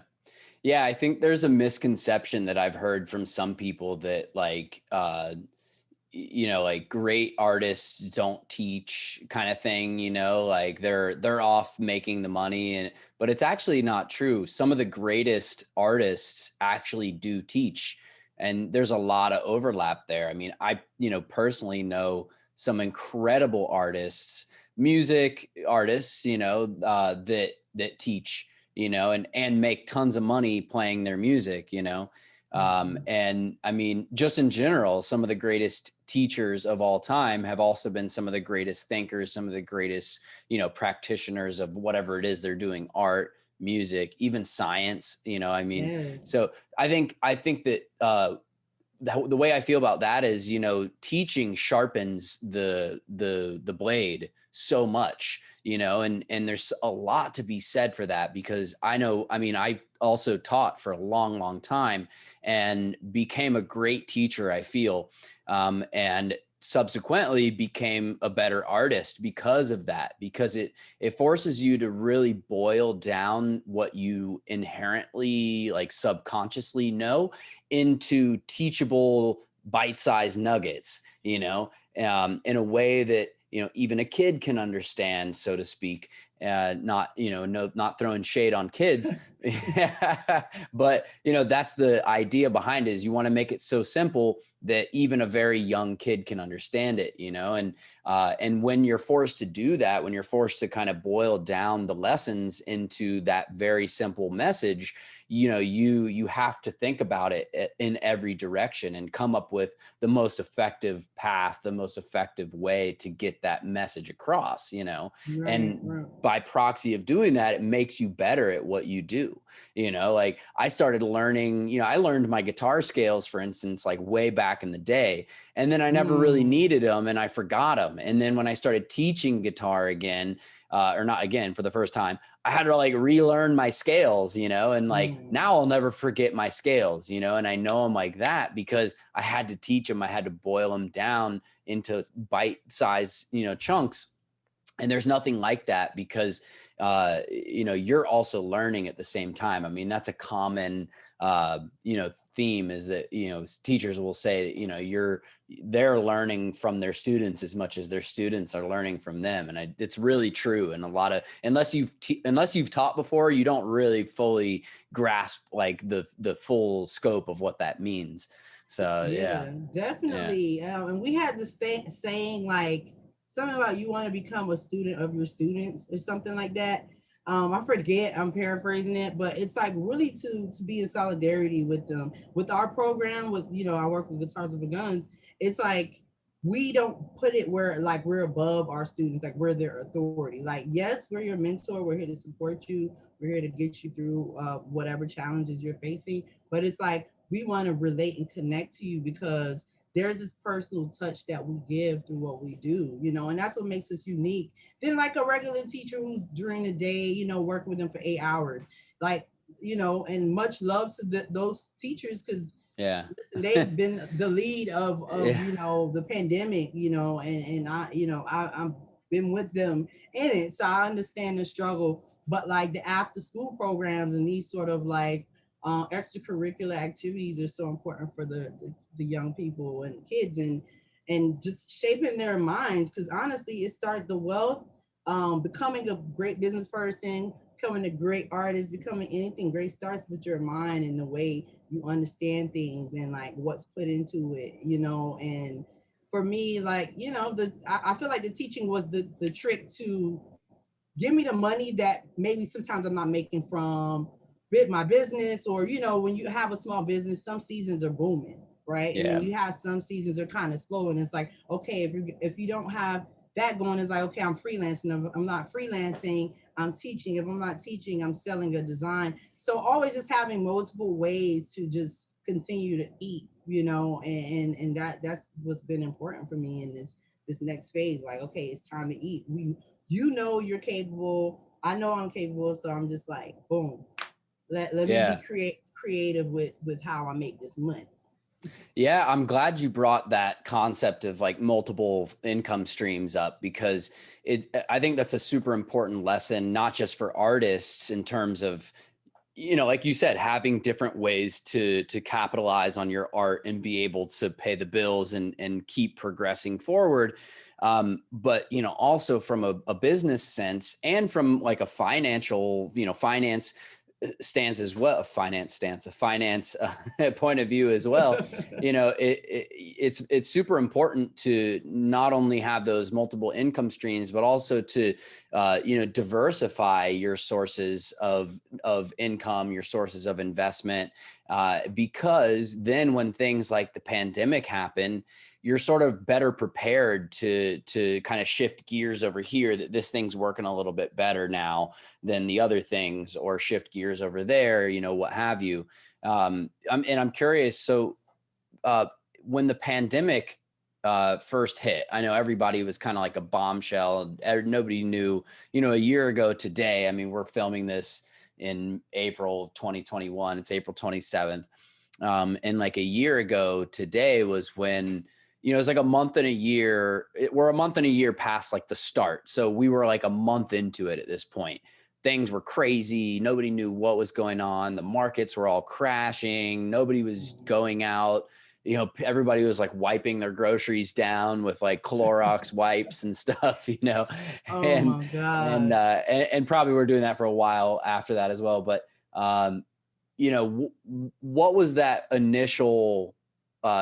Yeah, I think there's a misconception that I've heard from some people that like you know, like great artists don't teach kind of thing, you know, like they're off making the money and but it's actually not true. Some of the greatest artists actually do teach and there's a lot of overlap there. I mean, I, you know, personally know some incredible artists, music artists, you know, that teach, you know, and make tons of money playing their music, you know. Mm-hmm. And I mean, just in general, some of the greatest teachers of all time have also been some of the greatest thinkers, some of the greatest, you know, practitioners of whatever it is they're doing, art, music, even science, you know, I mean, Yes. so I think that the way I feel about that is, you know, teaching sharpens the blade so much, you know, and there's a lot to be said for that because I know, I mean, I also taught for a long, long time and became a great teacher, I feel, and subsequently became a better artist because of that, because it forces you to really boil down what you inherently like subconsciously know into teachable bite-sized nuggets, you know, in a way that, you know, even a kid can understand, so to speak. not, not throwing shade on kids, but that's the idea behind it, is you want to make it so simple that even a very young kid can understand it, and when you're forced to do that, when you're forced to kind of boil down the lessons into that very simple message, you have to think about it in every direction and come up with the most effective path, the most effective way to get that message across, and Right. by proxy of doing that, it makes you better at what you do. Like I started learning, I learned my guitar scales, for instance, like way back in the day, and then I never really needed them and I forgot them. And then when I started teaching guitar again, or not again, for the first time, I had to like relearn my scales, and like now I'll never forget my scales, and I know them like that because I had to teach them. I had to boil them down into bite-size, chunks. And there's nothing like that because, you're also learning at the same time. I mean, that's a common, theme, is that, teachers will say, they're learning from their students as much as their students are learning from them. And it's really true. And a lot of, unless you've taught before, you don't really fully grasp like the full scope of what that means. So, yeah. Definitely. And we had this saying like something about you want to become a student of your students or something like that. I forget, I'm paraphrasing it, but it's like really to be in solidarity with them. With our program, with I work with Guitars Over Guns, it's like we don't put it where like we're above our students, like we're their authority. Like, yes, we're your mentor, we're here to support you, we're here to get you through whatever challenges you're facing. But it's like we want to relate and connect to you because there's this personal touch that we give through what we do, and that's what makes us unique than like a regular teacher who's during the day, working with them for 8 hours. Like, and much love to those teachers because Yeah. listen, they've been the lead of Yeah. the pandemic, and I've been with them in it. So I understand the struggle. But like the after school programs and these sort of like extracurricular activities are so important for the young people and kids and just shaping their minds because honestly it starts the wealth, becoming a great business person, becoming a great artist, becoming anything great starts with your mind and the way you understand things and like what's put into it, and for me, like, I feel like the teaching was the trick to give me the money that maybe sometimes I'm not making from my business, or when you have a small business, some seasons are booming, right? And Yeah. then you have some seasons are kind of slow, and it's like, okay, if you don't have that going, it's like, okay, I'm freelancing. If I'm not freelancing, I'm teaching. If I'm not teaching, I'm selling a design. So always just having multiple ways to just continue to eat, and that's what's been important for me in this next phase. Like, okay, it's time to eat. You're capable. I know I'm capable. So I'm just like, boom. Let me be Yeah. creative with how I make this money. Yeah, I'm glad you brought that concept of like multiple income streams up because I think that's a super important lesson, not just for artists in terms of, like you said, having different ways to capitalize on your art and be able to pay the bills and keep progressing forward. But, also from a business sense and from like a financial, finance stance as well, a finance point of view as well. It's super important to not only have those multiple income streams, but also to diversify your sources of income, your sources of investment, because then when things like the pandemic happen, you're sort of better prepared to kind of shift gears over here, that this thing's working a little bit better now than the other things, or shift gears over there, what have you. I'm curious. So when the pandemic first hit, I know everybody was kind of like a bombshell. Nobody knew, a year ago today. I mean, we're filming this in April 2021. It's April 27th. And like a year ago today was when, it's like a month and a year. We're a month and a year past like the start. So we were like a month into it at this point. Things were crazy. Nobody knew what was going on. The markets were all crashing. Nobody was going out. everybody was like wiping their groceries down with like Clorox wipes and stuff, Oh and, my and probably we're doing that for a while after that as well. But, what was that initial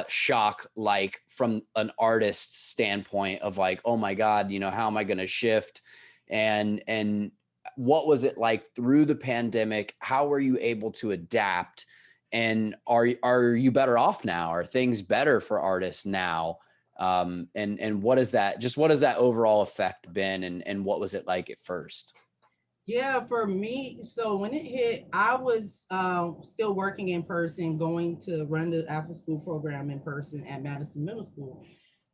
shock like from an artist's standpoint of like, oh my God, how am I going to shift? And what was it like through the pandemic? How were you able to adapt? And are you better off now? Are things better for artists now? And what has that overall effect been? And what was it like at first? Yeah, for me, so when it hit, I was still working in person, going to run the after school program in person at Madison Middle School.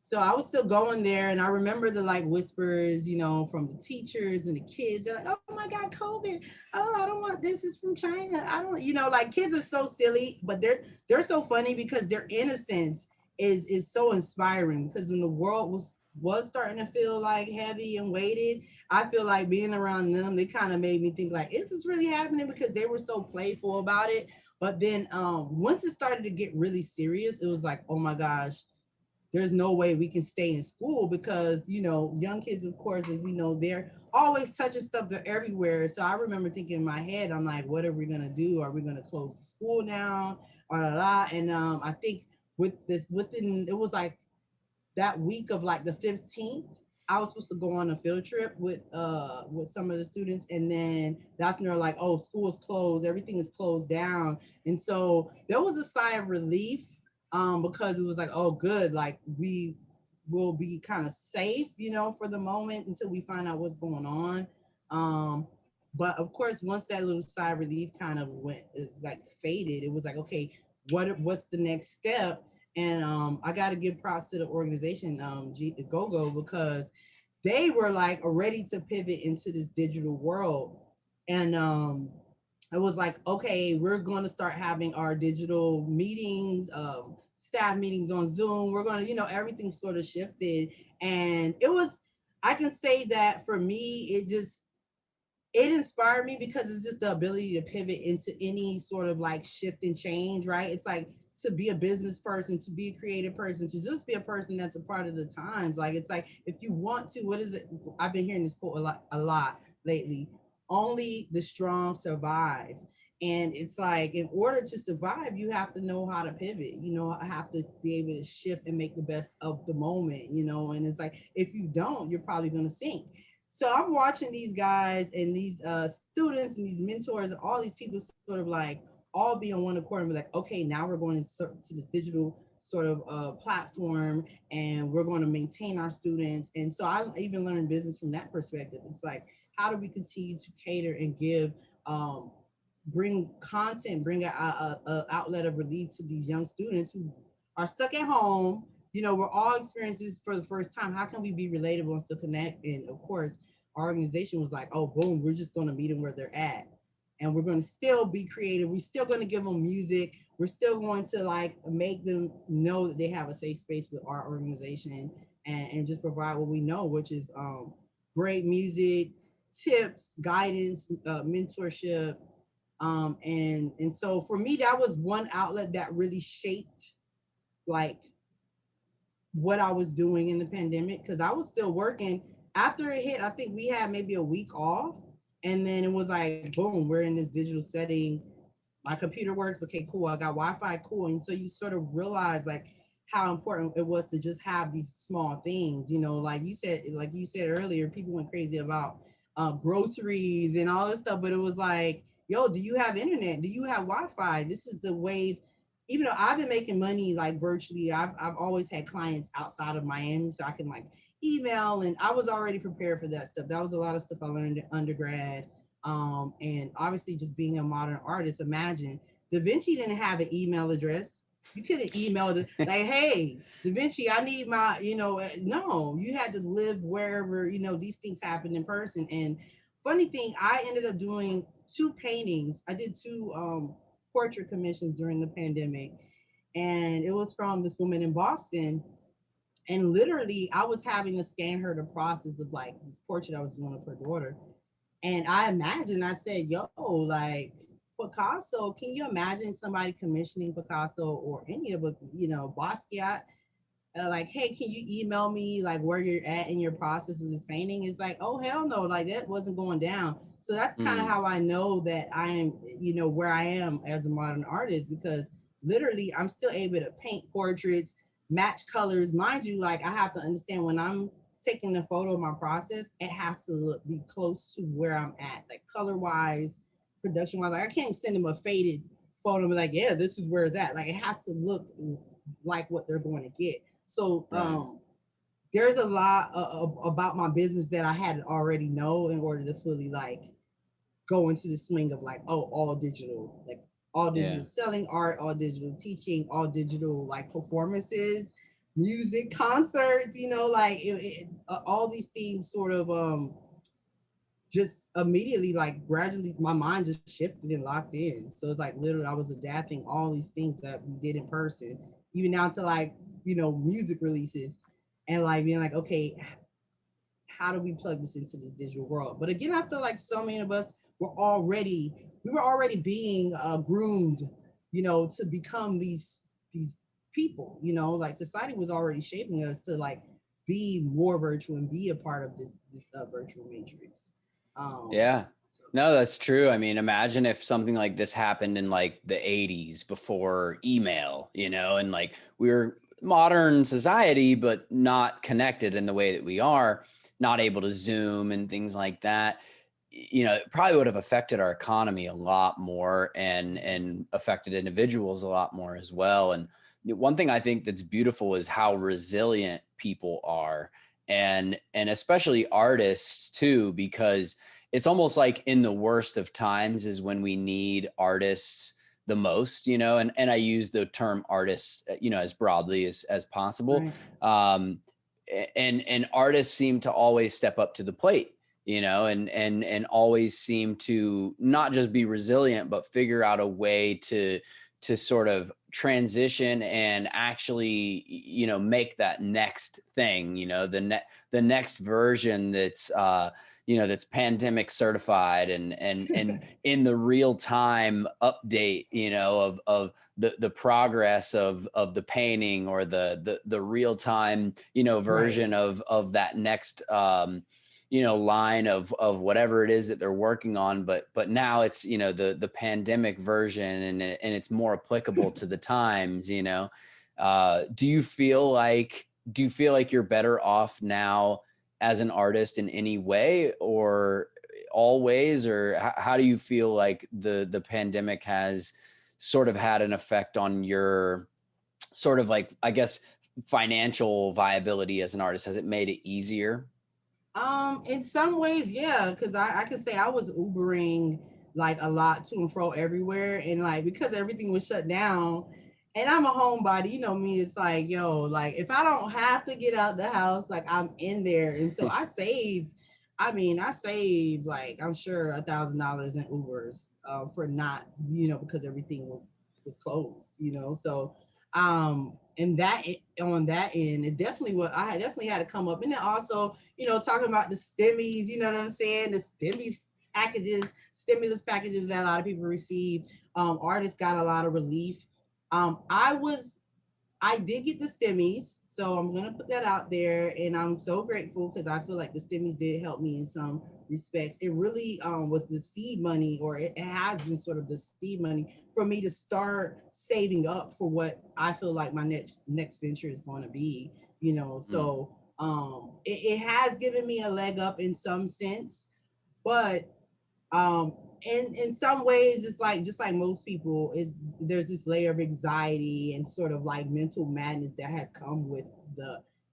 So I was still going there, and I remember the like whispers, from the teachers and the kids. They're like, "Oh my God, COVID! Oh, I don't want this. Is from China. I don't, like kids are so silly, but they're so funny because their innocence is so inspiring. Because when the world was starting to feel like heavy and weighted, I feel like being around them, they kind of made me think like, is this really happening? Because they were so playful about it. But then once it started to get really serious, it was like, oh my gosh, there's no way we can stay in school because, young kids, of course, as we know, they're always touching stuff. They're everywhere. So I remember thinking in my head, I'm like, what are we going to do? Are we going to close the school down? And I think it was like that week of like the 15th, I was supposed to go on a field trip with some of the students, and then that's when they're like, oh, school is closed, everything is closed down. And so there was a sigh of relief, because it was like, oh good, like we will be kind of safe, for the moment until we find out what's going on. But of course, once that little sigh of relief kind of like faded, it was like, okay, what's the next step? And I got to give props to the organization, GoGo, because they were like ready to pivot into this digital world. And it was like, okay, we're going to start having our digital meetings, staff meetings on Zoom. We're going to, everything sort of shifted. And I can say that for me, it inspired me because it's just the ability to pivot into any sort of like shift and change, right? It's like to be a business person, to be a creative person, to just be a person that's a part of the times. Like it's like if you want to, what is it? I've been hearing this quote a lot lately. Only the strong survive. And it's like in order to survive, you have to know how to pivot, have to be able to shift and make the best of the moment, and it's like if you don't, you're probably gonna sink. So I'm watching these guys and these students and these mentors and all these people sort of like all be on one accord and be like, okay, now we're going to this digital sort of platform and we're going to maintain our students. And so I even learned business from that perspective. It's like, how do we continue to cater and give, bring content, bring a outlet of relief to these young students who are stuck at home. We're all experiencing this for the first time. How can we be relatable and still connect? And of course, our organization was like, oh, boom, we're just going to meet them where they're at. And we're going to still be creative. We're still going to give them music. We're still going to like make them know that they have a safe space with our organization and just provide what we know, which is great music, tips, guidance, mentorship. And so for me, that was one outlet that really shaped like what I was doing in the pandemic because I was still working. After it hit, I think we had maybe a week off. And then it was like, boom, we're in this digital setting. My computer works. Okay, cool. I got Wi-Fi. Cool. And so you sort of realize like how important it was to just have these small things, like you said earlier, people went crazy about groceries and all this stuff, but it was like, yo, do you have internet? Do you have Wi-Fi? This is the wave. Even though I've been making money like virtually, I've always had clients outside of Miami, so I can like email, and I was already prepared for that stuff. That was a lot of stuff I learned in undergrad. And obviously just being a modern artist, imagine Da Vinci didn't have an email address. You couldn't email it like, hey, Da Vinci, I need my, no, you had to live wherever, these things happen in person. And funny thing, I ended up doing 2 paintings. I did 2 portrait commissions during the pandemic. And it was from this woman in Boston. And literally, I was having to scan her the process of like this portrait I was doing of her daughter. And I said, yo, like, Picasso, can you imagine somebody commissioning Picasso or any of a, Basquiat? Like, hey, can you email me like where you're at in your process of this painting? It's like, oh hell no, like that wasn't going down. So that's kind of Mm, how I know that I am, where I am as a modern artist, because literally I'm still able to paint portraits, match colors. Mind you, like I have to understand when I'm taking the photo of my process, it has to be close to where I'm at, like color wise, production wise. Like I can't send them a faded photo and be like, yeah, this is where it's at. Like it has to look like what they're going to get. So right. there's a lot about my business that I had to already know in order to fully like go into the swing of like, oh, all digital, like all Yeah. digital selling art, all digital teaching, all digital like performances, music, concerts, like all these things sort of just immediately like gradually my mind just shifted and locked in. So it's like literally I was adapting all these things that we did in person, even down to like, music releases, and like being like, okay, how do we plug this into this digital world? But again, I feel like so many of us we were already being groomed, to become these people, like society was already shaping us to like be more virtual and be a part of this virtual matrix. Um, Yeah. so No, that's true. I mean, imagine if something like this happened in like the 80s before email, and like we were modern society, but not connected in the way that we are, not able to Zoom and things like that. It probably would have affected our economy a lot more and affected individuals a lot more as well. And one thing I think that's beautiful is how resilient people are, and especially artists too, because it's almost like in the worst of times is when we need artists the most, and I use the term artists, as broadly as possible. right, Um, and artists seem to always step up to the plate, and always seem to not just be resilient, but figure out a way to sort of transition and actually, make that next thing, the next version that's pandemic certified and in the real time update, of the progress of the painting, or the real time, right, version of that next line of whatever it is that they're working on. But now it's, the pandemic version, and it's more applicable to the times. Do you feel like you're better off now as an artist in any way, or always, or how do you feel like the pandemic has sort of had an effect on your sort of, like, I guess, financial viability as an artist? Has it made it easier? in some ways, yeah, because I could say I was Ubering like a lot to and fro everywhere, and like because everything was shut down, and I'm a homebody, me. It's like, yo, like if I don't have to get out the house, like I'm in there, and so I saved. I mean, I saved like I'm sure $1,000 in Ubers for not, because everything was closed, So and that on that end, it definitely what I definitely had to come up, and then also talking about the stimmies, you know what I'm saying? The stimulus packages that a lot of people received. Artists got a lot of relief. I was I did get the stimmies, so I'm gonna put that out there, and I'm so grateful because I feel like the stimmies did help me in some respects. It really was the seed money, or it has been sort of the seed money for me to start saving up for what I feel like my next venture is going to be. Mm, So it has given me a leg up in some sense, but in some ways it's like just like most people is there's this layer of anxiety and sort of like mental madness that has come with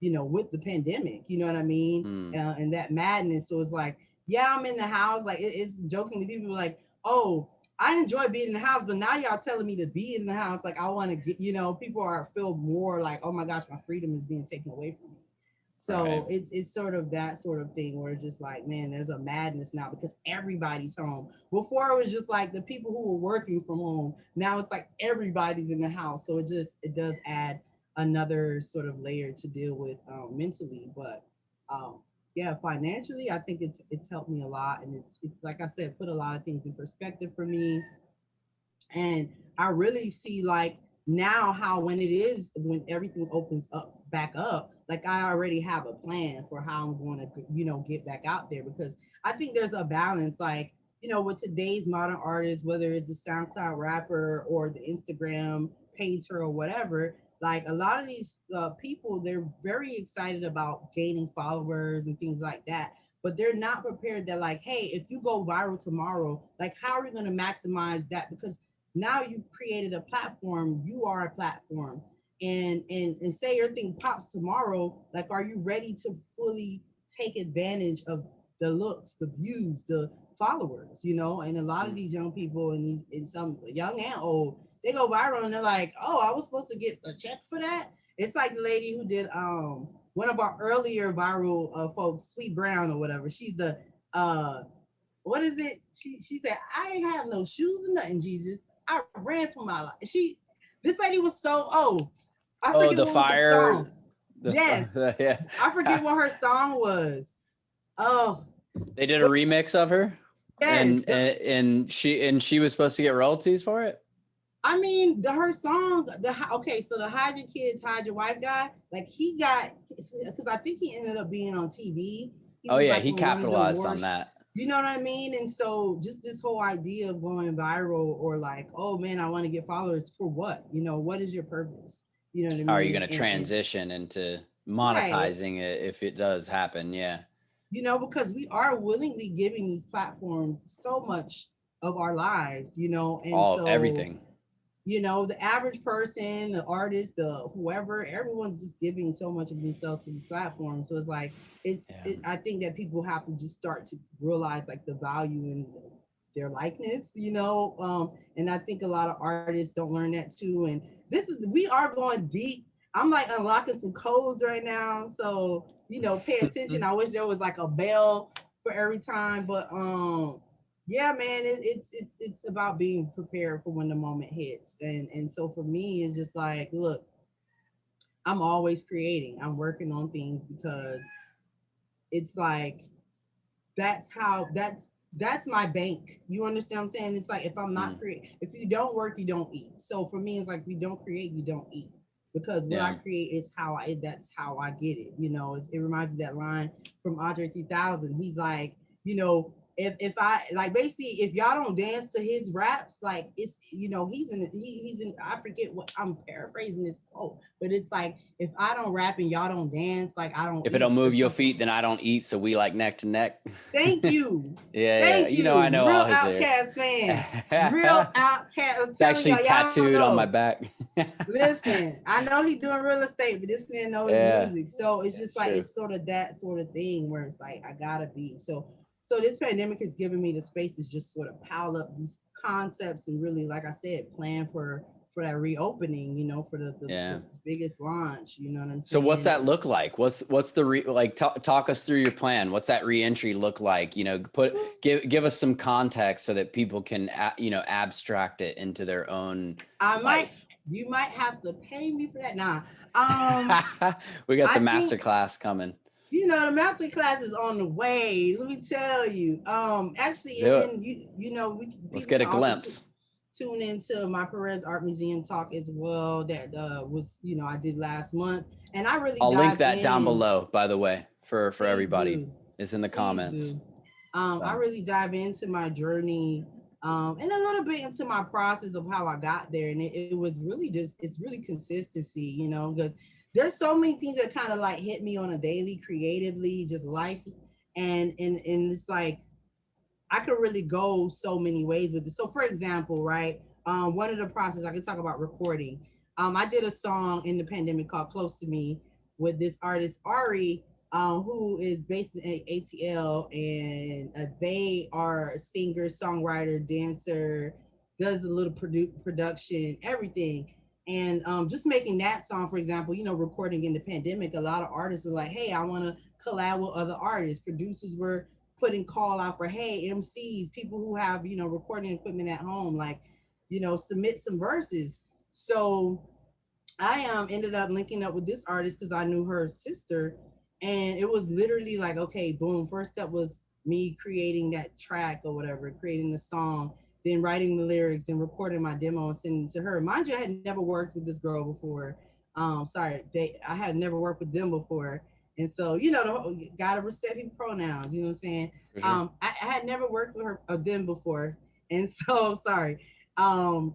with the pandemic, you know what I mean, mm, and that madness. So it's like, yeah, I'm in the house, like it's jokingly people are like, oh, I enjoy being in the house, but now y'all telling me to be in the house, like I want to get, people are feel more like, oh my gosh, my freedom is being taken away from me. right. So it's sort of that sort of thing where it's just like, man, there's a madness now because everybody's home. Before it was just like the people who were working from home. Now it's like everybody's in the house. So it does add another sort of layer to deal with mentally. But yeah, financially, I think it's helped me a lot, and it's like I said, put a lot of things in perspective for me. And I really see like now how when everything opens up back up, like I already have a plan for how I'm going to, get back out there, because I think there's a balance, like, with today's modern artists, whether it's the SoundCloud rapper or the Instagram painter or whatever, like a lot of these people, they're very excited about gaining followers and things like that, but they're not prepared that, like, hey, if you go viral tomorrow, like how are we going to maximize that? Because now you've created a platform, you are a platform, and say your thing pops tomorrow, like are you ready to fully take advantage of the looks, the views, the followers, and a lot of these young people, and some young and old, they go viral and they're like, oh, I was supposed to get a check for that. It's like the lady who did one of our earlier viral folks, Sweet Brown or whatever. She's the what is it? She said, I ain't have no shoes or nothing, Jesus. I ran for my life. This lady was so I Oh, forget the what was the fire. song. Yes. Yeah. I forget what her song was. Oh. They did a remix of her. Yes. And she was supposed to get royalties for it. I mean, her song, okay, so the Hide Your Kids, Hide Your Wife guy, like he got, because I think he ended up being on TV. He Oh was yeah, like he on one of the capitalized on awards. that. You know what I mean? And so just this whole idea of going viral, or like, oh man, I want to get followers for what? What is your purpose? You know what I mean? How are you going to transition into monetizing it if it does happen? Yeah. Because we are willingly giving these platforms so much of our lives, and so everything. the average person, the artist, the whoever, everyone's just giving so much of themselves to these platforms. So it's like, I think that people have to just start to realize like the value in their likeness, and I think a lot of artists don't learn that too. And we are going deep. I'm like unlocking some codes right now. So, pay attention. I wish there was like a bell for every time, but yeah, man, it's about being prepared for when the moment hits. And so for me, it's just like, look, I'm always creating. I'm working on things, because it's like that's my bank. You understand what I'm saying? It's like, if I'm not if you don't work, you don't eat. So for me, it's like, if you don't create, you don't eat. Because what I create is that's how I get it. It reminds me of that line from Andre 3000. He's like, if I like, basically, if y'all don't dance to his raps, like it's, he's in, I forget what, I'm paraphrasing this quote, but it's like, if I don't rap and y'all don't dance, like I don't if it don't move your feet, then I don't eat. So we like neck to neck. Thank you. Yeah. Thank you. I know Real all his Outcast lyrics. fan. Real Outcast. It's actually tattooed on my back. Listen, I know he's doing real estate, but this man knows his music. So it's just like, it's sort of that sort of thing where it's like, I gotta be. So this pandemic has given me the space to just sort of pile up these concepts and really, like I said, plan for that reopening, for the biggest launch, you know what I'm saying? So what's that look like? What's the talk us through your plan. What's that reentry look like? Give us some context so that people can, abstract it into their own life. You might have to pay me for that. Nah. We got the master class coming. The master class is on the way. Let me tell you. Actually, and then let's get a glimpse. Tune into my Perez Art Museum talk as well. That was, I did last month, and I really. I'll link that down below, by the way, for everybody. It's in the comments. I really dive into my journey, and a little bit into my process of how I got there, and it was really it's really consistency, because there's so many things that kind of like hit me on a daily, creatively, just life, and it's like, I could really go so many ways with it. So for example, right, one of the process I can talk about recording. I did a song in the pandemic called Close to Me with this artist, Ari, who is based in ATL, and they are a singer, songwriter, dancer, does a little production, everything. And just making that song, for example, recording in the pandemic, a lot of artists were like, hey, I want to collab with other artists. Producers were putting call out for, hey, MCs, people who have, recording equipment at home, like, submit some verses. So I ended up linking up with this artist because I knew her sister. And it was literally like, okay, boom. First step was me creating that track or whatever, creating the song. then writing the lyrics and recording my demo and sending it to her. Mind you, I had never worked with this girl before. I had never worked with them before. And so, you gotta respect people's pronouns, you know what I'm saying? For sure. I had never worked with her of them before. And so sorry. Um,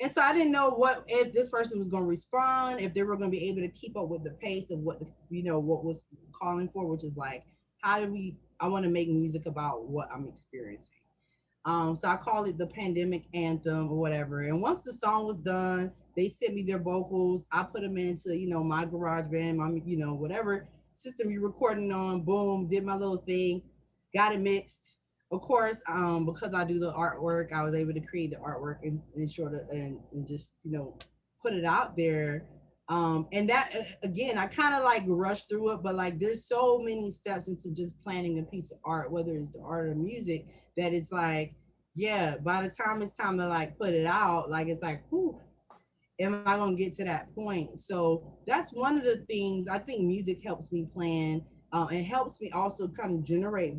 and so I didn't know what if this person was going to respond, if they were going to be able to keep up with the pace of what was calling for, which is like, how do we? I want to make music about what I'm experiencing. So I call it the pandemic anthem or whatever. And once the song was done, they sent me their vocals. I put them into my garage band, my whatever system you're recording on. Boom, did my little thing, got it mixed. Of course, because I do the artwork, I was able to create the artwork and sort of and just put it out there. And that again, I kind of like rushed through it, but like there's so many steps into just planning a piece of art, whether it's the art or music, that it's like, yeah, by the time it's time to like put it out, like it's like, whew, am I gonna get to that point? So that's one of the things I think music helps me plan. It helps me also kind of generate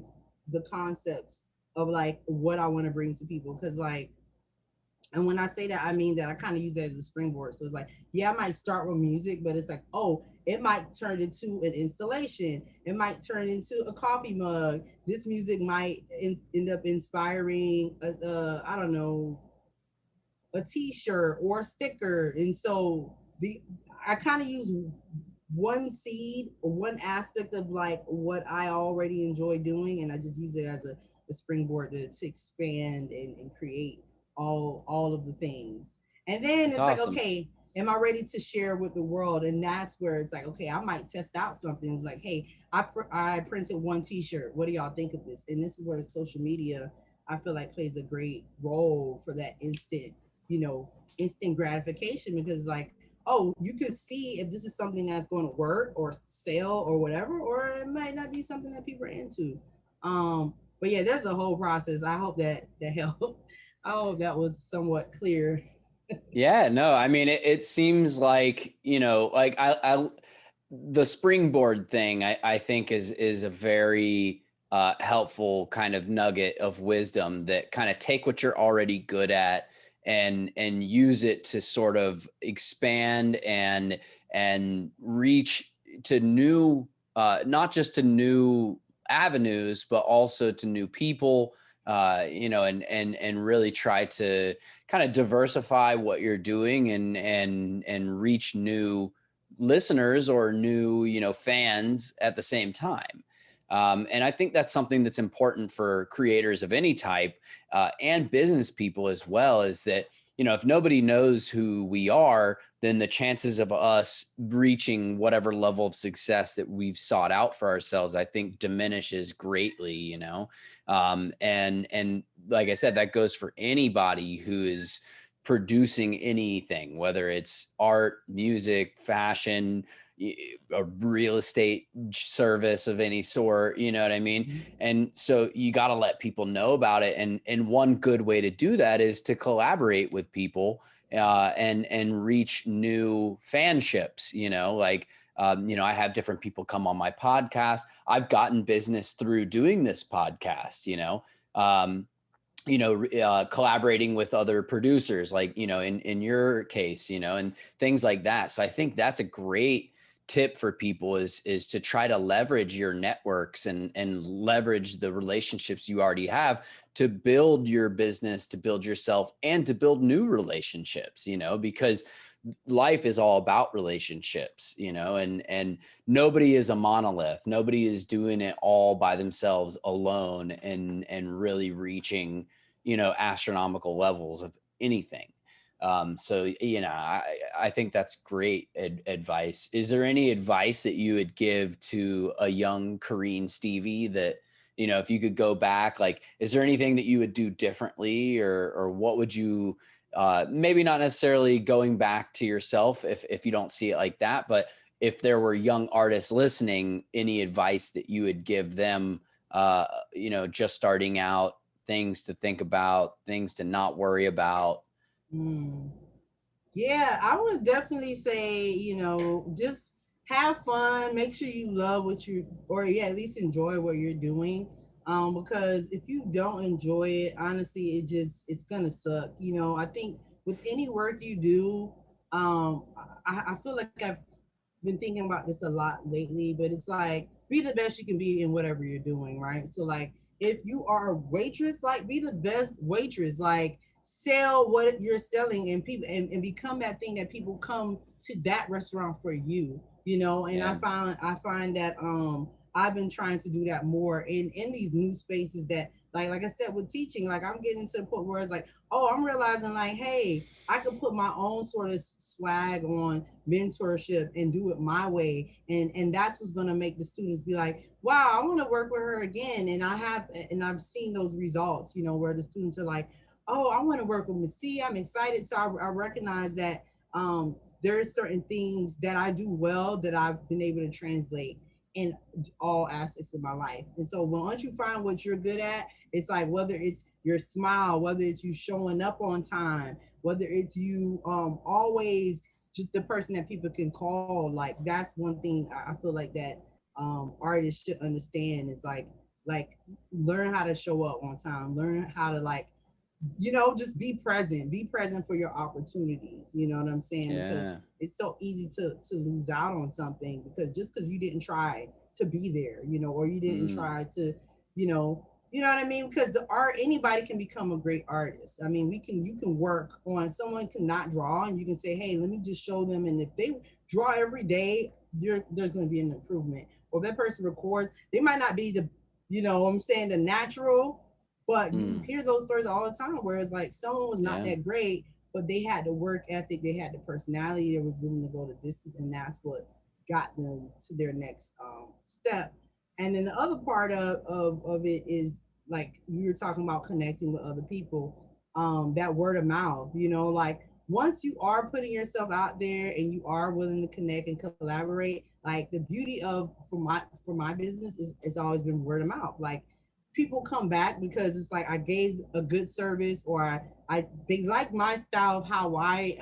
the concepts of like what I want to bring to people. Cause like, and when I say that, I mean that I kind of use it as a springboard. So it's like, yeah, I might start with music, but it's like, oh, it might turn into an installation. It might turn into a coffee mug. This music might end up inspiring, I don't know, a T-shirt or a sticker. And so I kind of use one seed or one aspect of like what I already enjoy doing, and I just use it as a springboard to expand and create all of the things. And then That's it's like, awesome. okay, am I ready to share with the world? And that's where it's like, okay, I might test out something. It's like, hey, I printed one T-shirt. What do y'all think of this? And this is where social media, I feel like, plays a great role for that you know, instant gratification, because like, oh, you could see if this is something that's going to work or sell or whatever, or it might not be something that people are into. But yeah, there's a whole process. I hope that helped. I hope that was somewhat clear. Yeah, no, I mean, it seems like, like the springboard thing, I think is a very helpful kind of nugget of wisdom, that kind of take what you're already good at and use it to sort of expand and reach to new, not just to new avenues, but also to new people, and really try to kind of diversify what you're doing and reach new listeners or new fans at the same time. And I think that's something that's important for creators of any type, and business people as well, is that if nobody knows who we are, then the chances of us reaching whatever level of success that we've sought out for ourselves, I think, diminishes greatly. And like I said, that goes for anybody who is producing anything, whether it's art, music, fashion, a real estate service of any sort, you know what I mean? And so you got to let people know about it. And one good way to do that is to collaborate with people, and reach new fanships, like, I have different people come on my podcast. I've gotten business through doing this podcast, um, collaborating with other producers, like, in your case, and things like that. So I think that's a great tip for people, is to try to leverage your networks and leverage the relationships you already have to build your business, to build yourself, and to build new relationships, because life is all about relationships, and nobody is a monolith. Nobody is doing it all by themselves alone and really reaching, astronomical levels of anything. So, I think that's great advice. Is there any advice that you would give to a young Corinne Stevie that, if you could go back, like, is there anything that you would do differently, or what would you, maybe not necessarily going back to yourself if you don't see it like that, but if there were young artists listening, any advice that you would give them, just starting out, things to think about, things to not worry about? Mm. Yeah, I would definitely say, just have fun. Make sure you love what you, or yeah, at least enjoy what you're doing. Because if you don't enjoy it, honestly, it's gonna suck. I think with any work you do, I feel like I've been thinking about this a lot lately, but it's like be the best you can be in whatever you're doing, right? So like if you are a waitress, like be the best waitress, like sell what you're selling and people and become that thing that people come to that restaurant for you. And Yeah. I find that I've been trying to do that more in these new spaces that like I said with teaching, like I'm getting to the point where it's like, oh, I'm realizing like, hey, I could put my own sort of swag on mentorship and do it my way, and that's what's going to make the students be like, wow, I want to work with her again. And I've seen those results, where the students are like, oh, I want to work with Miss C. I'm excited. So I recognize that there's certain things that I do well that I've been able to translate in all aspects of my life. And so once you find what you're good at, it's like whether it's your smile, whether it's you showing up on time, whether it's you always just the person that people can call. Like that's one thing I feel like that artists should understand is like learn how to show up on time, learn how to like just be present for your opportunities. You know what I'm saying? Because Yeah. it's so easy to lose out on something because you didn't try to be there, or you didn't Mm. try to, you know what I mean? Because the art, anybody can become a great artist. I mean, you can work on someone cannot draw, and you can say, hey, let me just show them. And if they draw every day, there's going to be an improvement. Or if that person records, they might not be the, what I'm saying, the natural, but you Mm. hear those stories all the time where it's like someone was not Yeah. that great, but they had the work ethic, they had the personality, they was willing to go the distance, and that's what got them to their next step. And then the other part of it is like you were talking about connecting with other people, that word of mouth, like once you are putting yourself out there and you are willing to connect and collaborate, like the beauty of for my business is always been word of mouth. Like people come back because it's like I gave a good service, or I they like my style of how I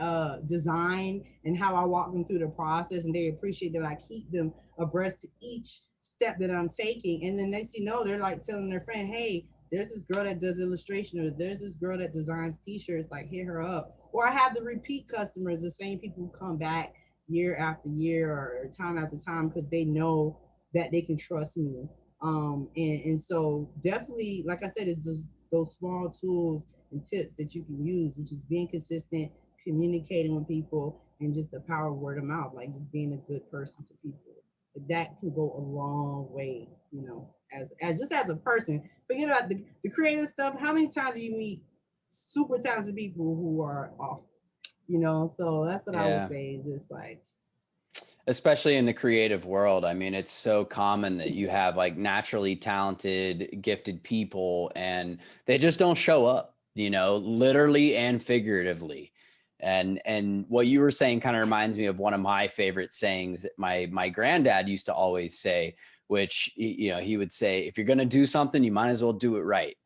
design and how I walk them through the process, and they appreciate that I keep them abreast to each step that I'm taking. And then next thing you know, they're like telling their friend, hey, there's this girl that does illustration, or there's this girl that designs t-shirts, like hit her up. Or I have the repeat customers, the same people who come back year after year or time after time because they know that they can trust me. And so definitely, like I said, it's just those small tools and tips that you can use, which is being consistent, communicating with people, and just the power of word of mouth, like just being a good person to people. That can go a long way, as just as a person. Forget about the creative stuff. How many times do you meet super talented people who are off? So that's what I would Yeah. say. Just like, Especially in the creative world. I mean, it's so common that you have like naturally talented, gifted people and they just don't show up, literally and figuratively. And what you were saying kind of reminds me of one of my favorite sayings that my granddad used to always say, which he would say, if you're going to do something, you might as well do it right.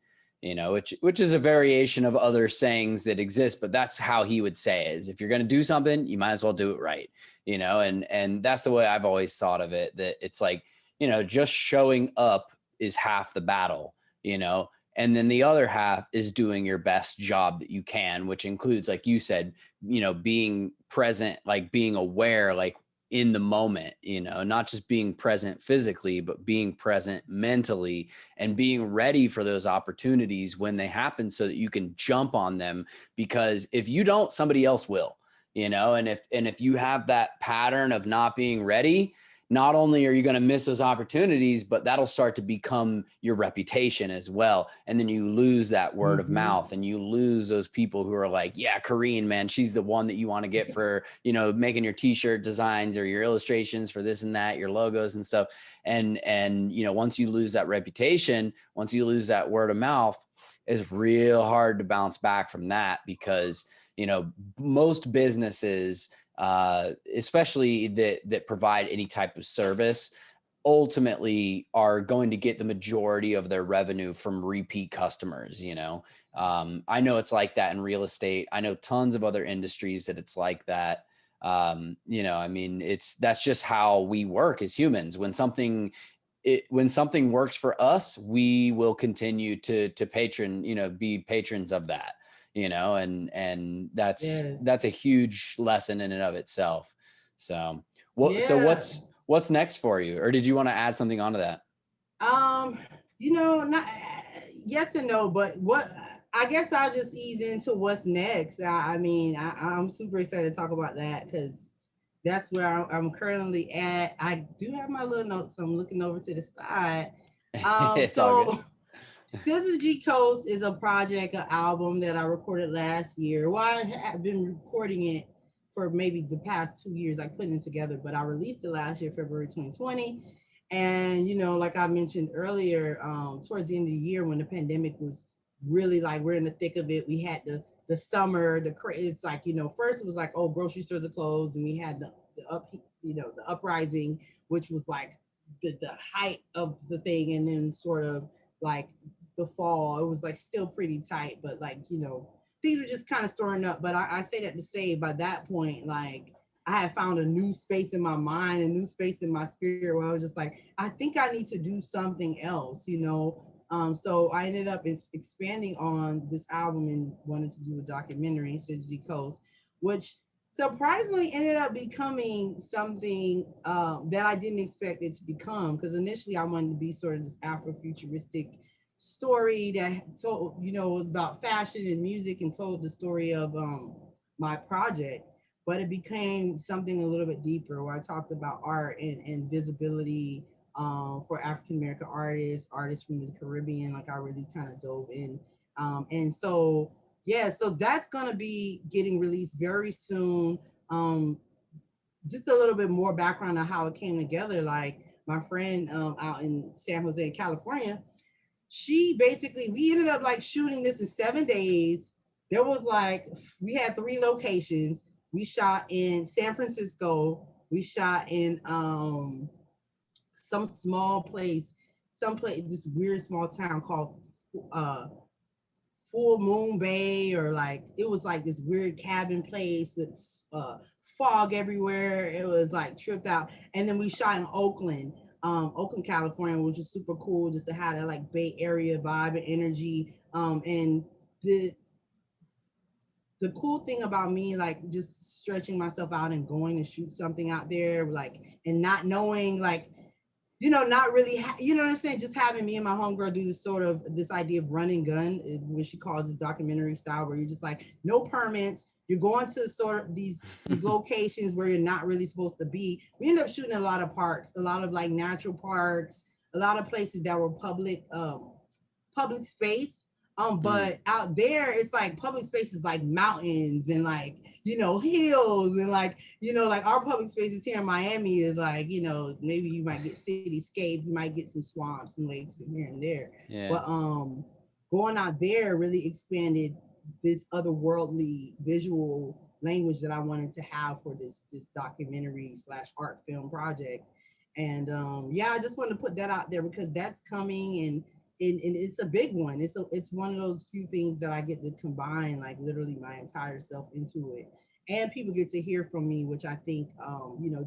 Which is a variation of other sayings that exist, but that's how he would say it, is if you're going to do something, you might as well do it right. And that's the way I've always thought of it, that it's like, just showing up is half the battle, and then the other half is doing your best job that you can, which includes, like you said, being present, like being aware, like in the moment, not just being present physically, but being present mentally and being ready for those opportunities when they happen so that you can jump on them. Because if you don't, somebody else will. And if you have that pattern of not being ready, not only are you going to miss those opportunities, but that'll start to become your reputation as well. And then you lose that word of mm-hmm. mouth, and you lose those people who are like, yeah, Kareem, man, she's the one that you want to get for, making your t-shirt designs or your illustrations for this and that, your logos and stuff. And once you lose that reputation, once you lose that word of mouth, it's real hard to bounce back from that. Because most businesses, especially that provide any type of service, ultimately are going to get the majority of their revenue from repeat customers. I know it's like that in real estate. I know tons of other industries that it's like that. I mean, that's just how we work as humans. When something when something works for us, we will continue to patron, be patrons of that, and that's Yes. a huge lesson in and of itself. So Yeah. what's next for you? Or did you want to add something onto that? Not yes and no, but what I guess I'll just ease into what's next. I'm super excited to talk about that because that's where I'm currently at. I do have my little notes, so I'm looking over to the side. It's all good. So Scissors G Coast is a project, an album that I recorded last year. Well, I have been recording it for maybe the past 2 years, like putting it together, but I released it last year, February 2020. And like I mentioned earlier, towards the end of the year when the pandemic was really like we're in the thick of it, we had the summer, it's like, first it was like, oh, grocery stores are closed, and we had the uprising, which was like the height of the thing, and then sort of like the fall, it was like still pretty tight, but like, things were just kind of storing up. But I say that to say by that point, like I had found a new space in my mind, a new space in my spirit where I was just like, I think I need to do something else, So I ended up expanding on this album and wanted to do a documentary, Synergy Coast, which surprisingly ended up becoming something that I didn't expect it to become. Because initially I wanted to be sort of this Afrofuturistic story that told, was about fashion and music and told the story of my project. But it became something a little bit deeper where I talked about art and visibility for African American artists from the Caribbean. Like I really kind of dove in. And so, yeah, so that's going to be getting released very soon. Just a little bit more background on how it came together. Like my friend out in San Jose, California, we ended up like shooting this in 7 days. There was like, we had 3 locations. We shot in San Francisco. We shot in some small place, this weird small town called uh, Full Moon Bay, or like it was like this weird cabin place with fog everywhere. It was like tripped out. And then we shot in Oakland, California, which is super cool just to have that like Bay Area vibe and energy. And the cool thing about me, like just stretching myself out and going to shoot something out there, like, and not knowing, like, not really, you know what I'm saying? Just having me and my homegirl do this idea of run and gun, which she calls this documentary style, where you're just like, no permits. You're going to sort of these locations where you're not really supposed to be. We end up shooting a lot of parks, a lot of like natural parks, a lot of places that were public space. But out there, it's like public spaces like mountains and like, hills, and like, like our public spaces here in Miami is like, maybe you might get cityscape, you might get some swamps and lakes here and there. Yeah. But going out there really expanded this otherworldly visual language that I wanted to have for this documentary / art film project. And yeah, I just wanted to put that out there because that's coming, and it's a big one. It's one of those few things that I get to combine like literally my entire self into it, and people get to hear from me, which I think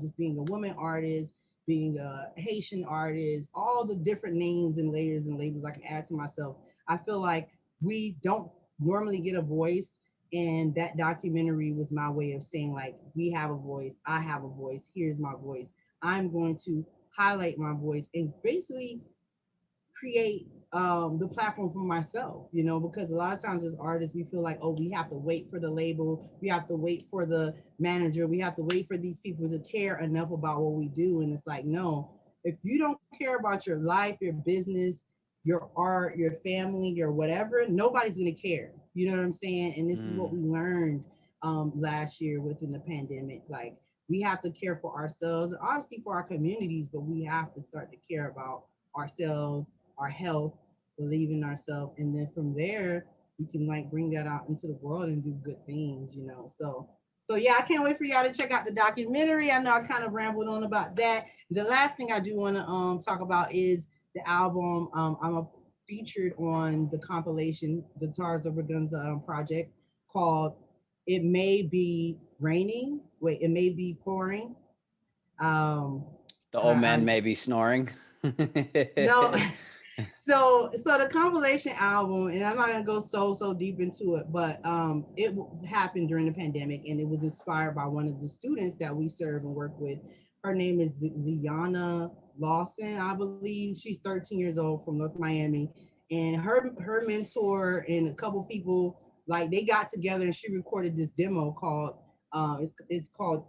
just being a woman artist, being a Haitian artist, all the different names and layers and labels I can add to myself. I feel like we don't normally get a voice, and that documentary was my way of saying like, we have a voice, I have a voice, here's my voice. I'm going to highlight my voice and basically create the platform for myself, because a lot of times as artists, we feel like, oh, we have to wait for the label, we have to wait for the manager, we have to wait for these people to care enough about what we do. And it's like, no, if you don't care about your life, your business, your art, your family, your whatever, nobody's going to care. You know what I'm saying? And this is what we learned last year within the pandemic. Like, we have to care for ourselves and obviously for our communities, but we have to start to care about ourselves, our health, believe in ourselves, and then from there we can like bring that out into the world and do good things, So yeah, I can't wait for y'all to check out the documentary. I know I kind of rambled on about that. The last thing I do want to talk about is the album. I'm featured on the compilation Guitars Over Guns project called "It May Be Raining." Wait, it may be pouring. The old man may be snoring. No. So the compilation album, and I'm not gonna go so deep into it, but it happened during the pandemic, and it was inspired by one of the students that we serve and work with. Her name is Liana Lawson, I believe. She's 13 years old from North Miami, and her mentor and a couple people, like, they got together and she recorded this demo called it's called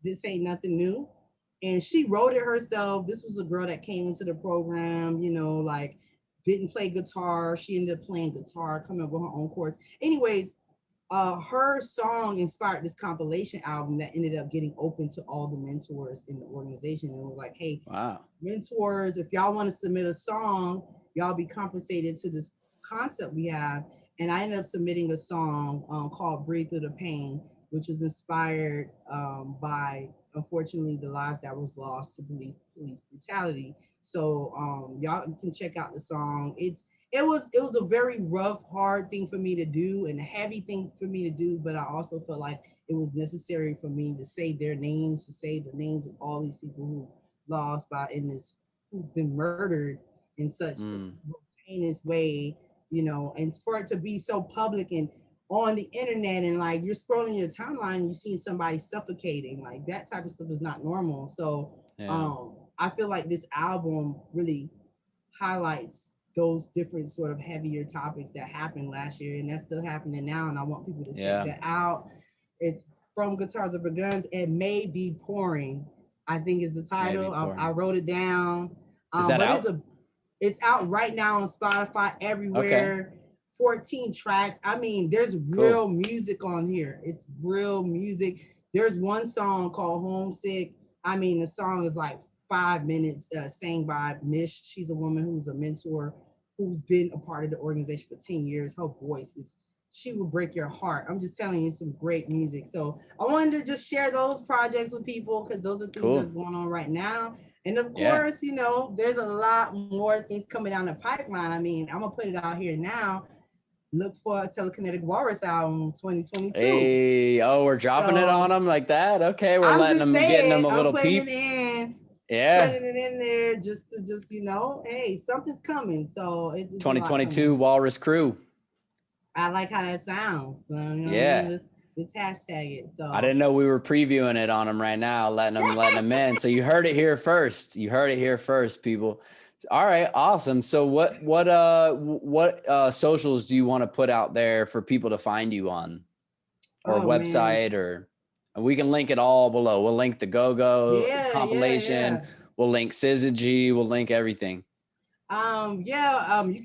This Ain't Nothing New, and she wrote it herself. This was a girl that came into the program, like, didn't play guitar. She ended up playing guitar, coming up with her own chords. Anyways, her song inspired this compilation album that ended up getting open to all the mentors in the organization. And it was like, hey, Wow. mentors, if y'all want to submit a song, y'all be compensated to this concept we have. And I ended up submitting a song called Breathe Through the Pain, which was inspired by, unfortunately, the lives that was lost to police brutality. So y'all can check out the song. It was a very rough, hard thing for me to do and a heavy thing for me to do, but I also felt like it was necessary for me to say their names, to say the names of all these people who lost who've been murdered in such a heinous way, and for it to be so public and on the internet, and like you're scrolling your timeline, you seeing somebody suffocating, like that type of stuff is not normal. So I feel like this album really highlights those different sort of heavier topics that happened last year and that's still happening now. And I want people to check that out. It's From Guitars Over Guns. It May Be Pouring, I think is the title. I wrote it down. Is that out? It's out right now on Spotify, everywhere. Okay. 14 tracks. I mean, there's real music on here. It's real music. There's one song called Homesick. I mean, the song is like 5 minutes, sang by Mish. She's a woman who's a mentor, who's been a part of the organization for 10 years. Her voice she will break your heart. I'm just telling you, some great music. So I wanted to just share those projects with people because those are things that's going on right now. And of course, there's a lot more things coming down the pipeline. I mean, I'm gonna put it out here now. Look for a Telekinetic Walrus album 2022. Hey, we're dropping it on them like that. Okay, we're letting them, getting them a little peep. It in. Yeah, putting it in there just hey, something's coming. So it's 2022 Walrus Crew. I like how that sounds. So, let's hashtag it. So I didn't know we were previewing it on them right now, letting them in. So you heard it here first. People. All right, awesome. So what socials do you want to put out there for people to find you on, or website, or we can link it all below. We'll link the Go compilation. Yeah. We'll link Syzygy. We'll link everything. You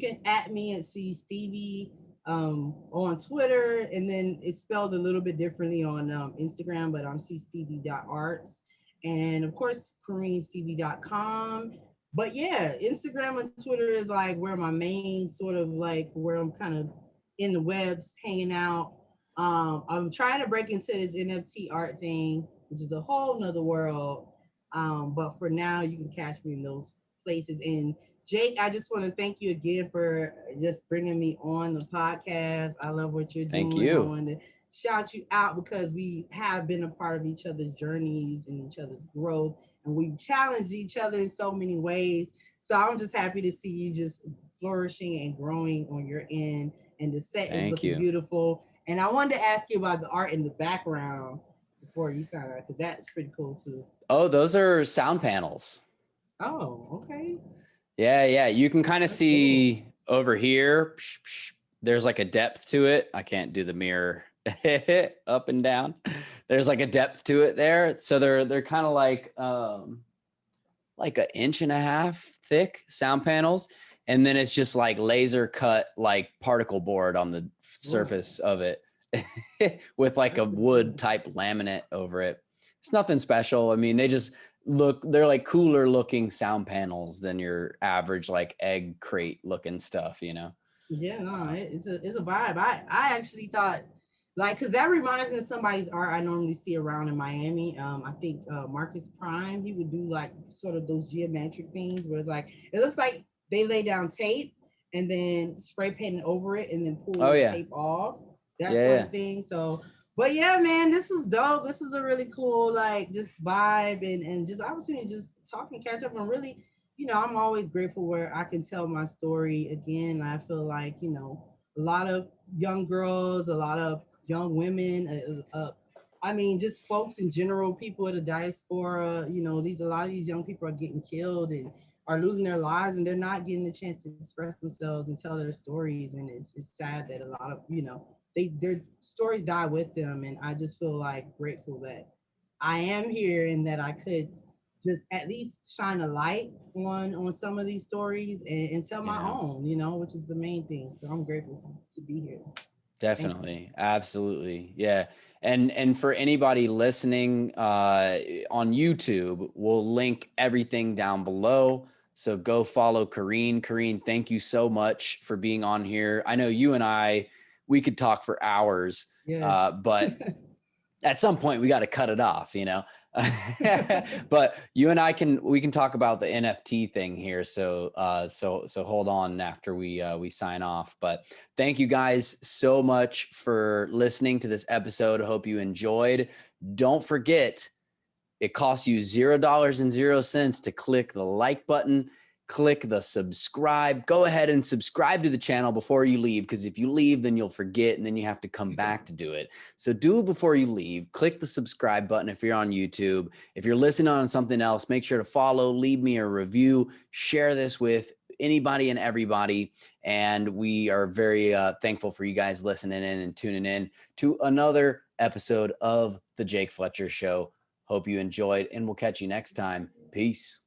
can @ me and see Stevie on Twitter, and then it's spelled a little bit differently on Instagram, but I'm cstevie.arts, and of course CorinneStevie.com. But yeah, Instagram and Twitter is like where my main sort of like where I'm kind of in the webs hanging out. I'm trying to break into this NFT art thing, which is a whole nother world. But for now, you can catch me in those places. And Jake, I just want to thank you again for just bringing me on the podcast. I love what you're doing. Thank you. I wanted to shout you out because we have been a part of each other's journeys and each other's growth, and we've challenged each other in so many ways. So I'm just happy to see you just flourishing and growing on your end, and the set is looking beautiful. And I wanted to ask you about the art in the background before you sign out, because that's pretty cool too. Oh, those are sound panels. Oh, okay. Yeah. You can kind of see over here. There's like a depth to it. I can't do the mirror up and down. There's like a depth to it there. So they're kind of like 1.5 inches thick sound panels. And then it's just like laser cut, like particle board on the surface of it with like a wood type laminate over it. It's nothing special. I mean, they're like cooler looking sound panels than your average like egg crate looking stuff, Yeah, no, it's a vibe. I actually thought, like, because that reminds me of somebody's art I normally see around in Miami. I think Marcus Prime, he would do like sort of those geometric things where it's like, it looks like they lay down tape and then spray paint over it and then pull the tape off. That sort of thing. So, but yeah, man, this is dope. This is a really cool, like, just vibe and just opportunity to just talk and catch up and really I'm always grateful where I can tell my story again. I feel like, a lot of young girls, a lot of young women, I mean, just folks in general, people of the diaspora, a lot of these young people are getting killed and are losing their lives, and they're not getting the chance to express themselves and tell their stories. And it's sad that a lot of, their stories die with them. And I just feel like grateful that I am here and that I could just at least shine a light on some of these stories and tell my Yeah. own, which is the main thing. So I'm grateful to be here. Thank you. Definitely. Absolutely. Yeah. And for anybody listening on YouTube, we'll link everything down below. So go follow Kareem. Kareem, thank you so much for being on here. I know you and we could talk for hours, Yes. but at some point we got to cut it off, but you and we can talk about the NFT thing here. So hold on after we sign off, but thank you guys so much for listening to this episode. I hope you enjoyed. Don't forget, it costs you $0.00 to click the like button, click the subscribe. Go ahead and subscribe to the channel before you leave, because if you leave, then you'll forget and then you have to come back to do it. So do it before you leave. Click the subscribe button if you're on YouTube. If you're listening on something else, make sure to follow, leave me a review, share this with anybody and everybody. And we are very thankful for you guys listening in and tuning in to another episode of the Jake Fletcher Show. Hope you enjoyed, and we'll catch you next time. Peace.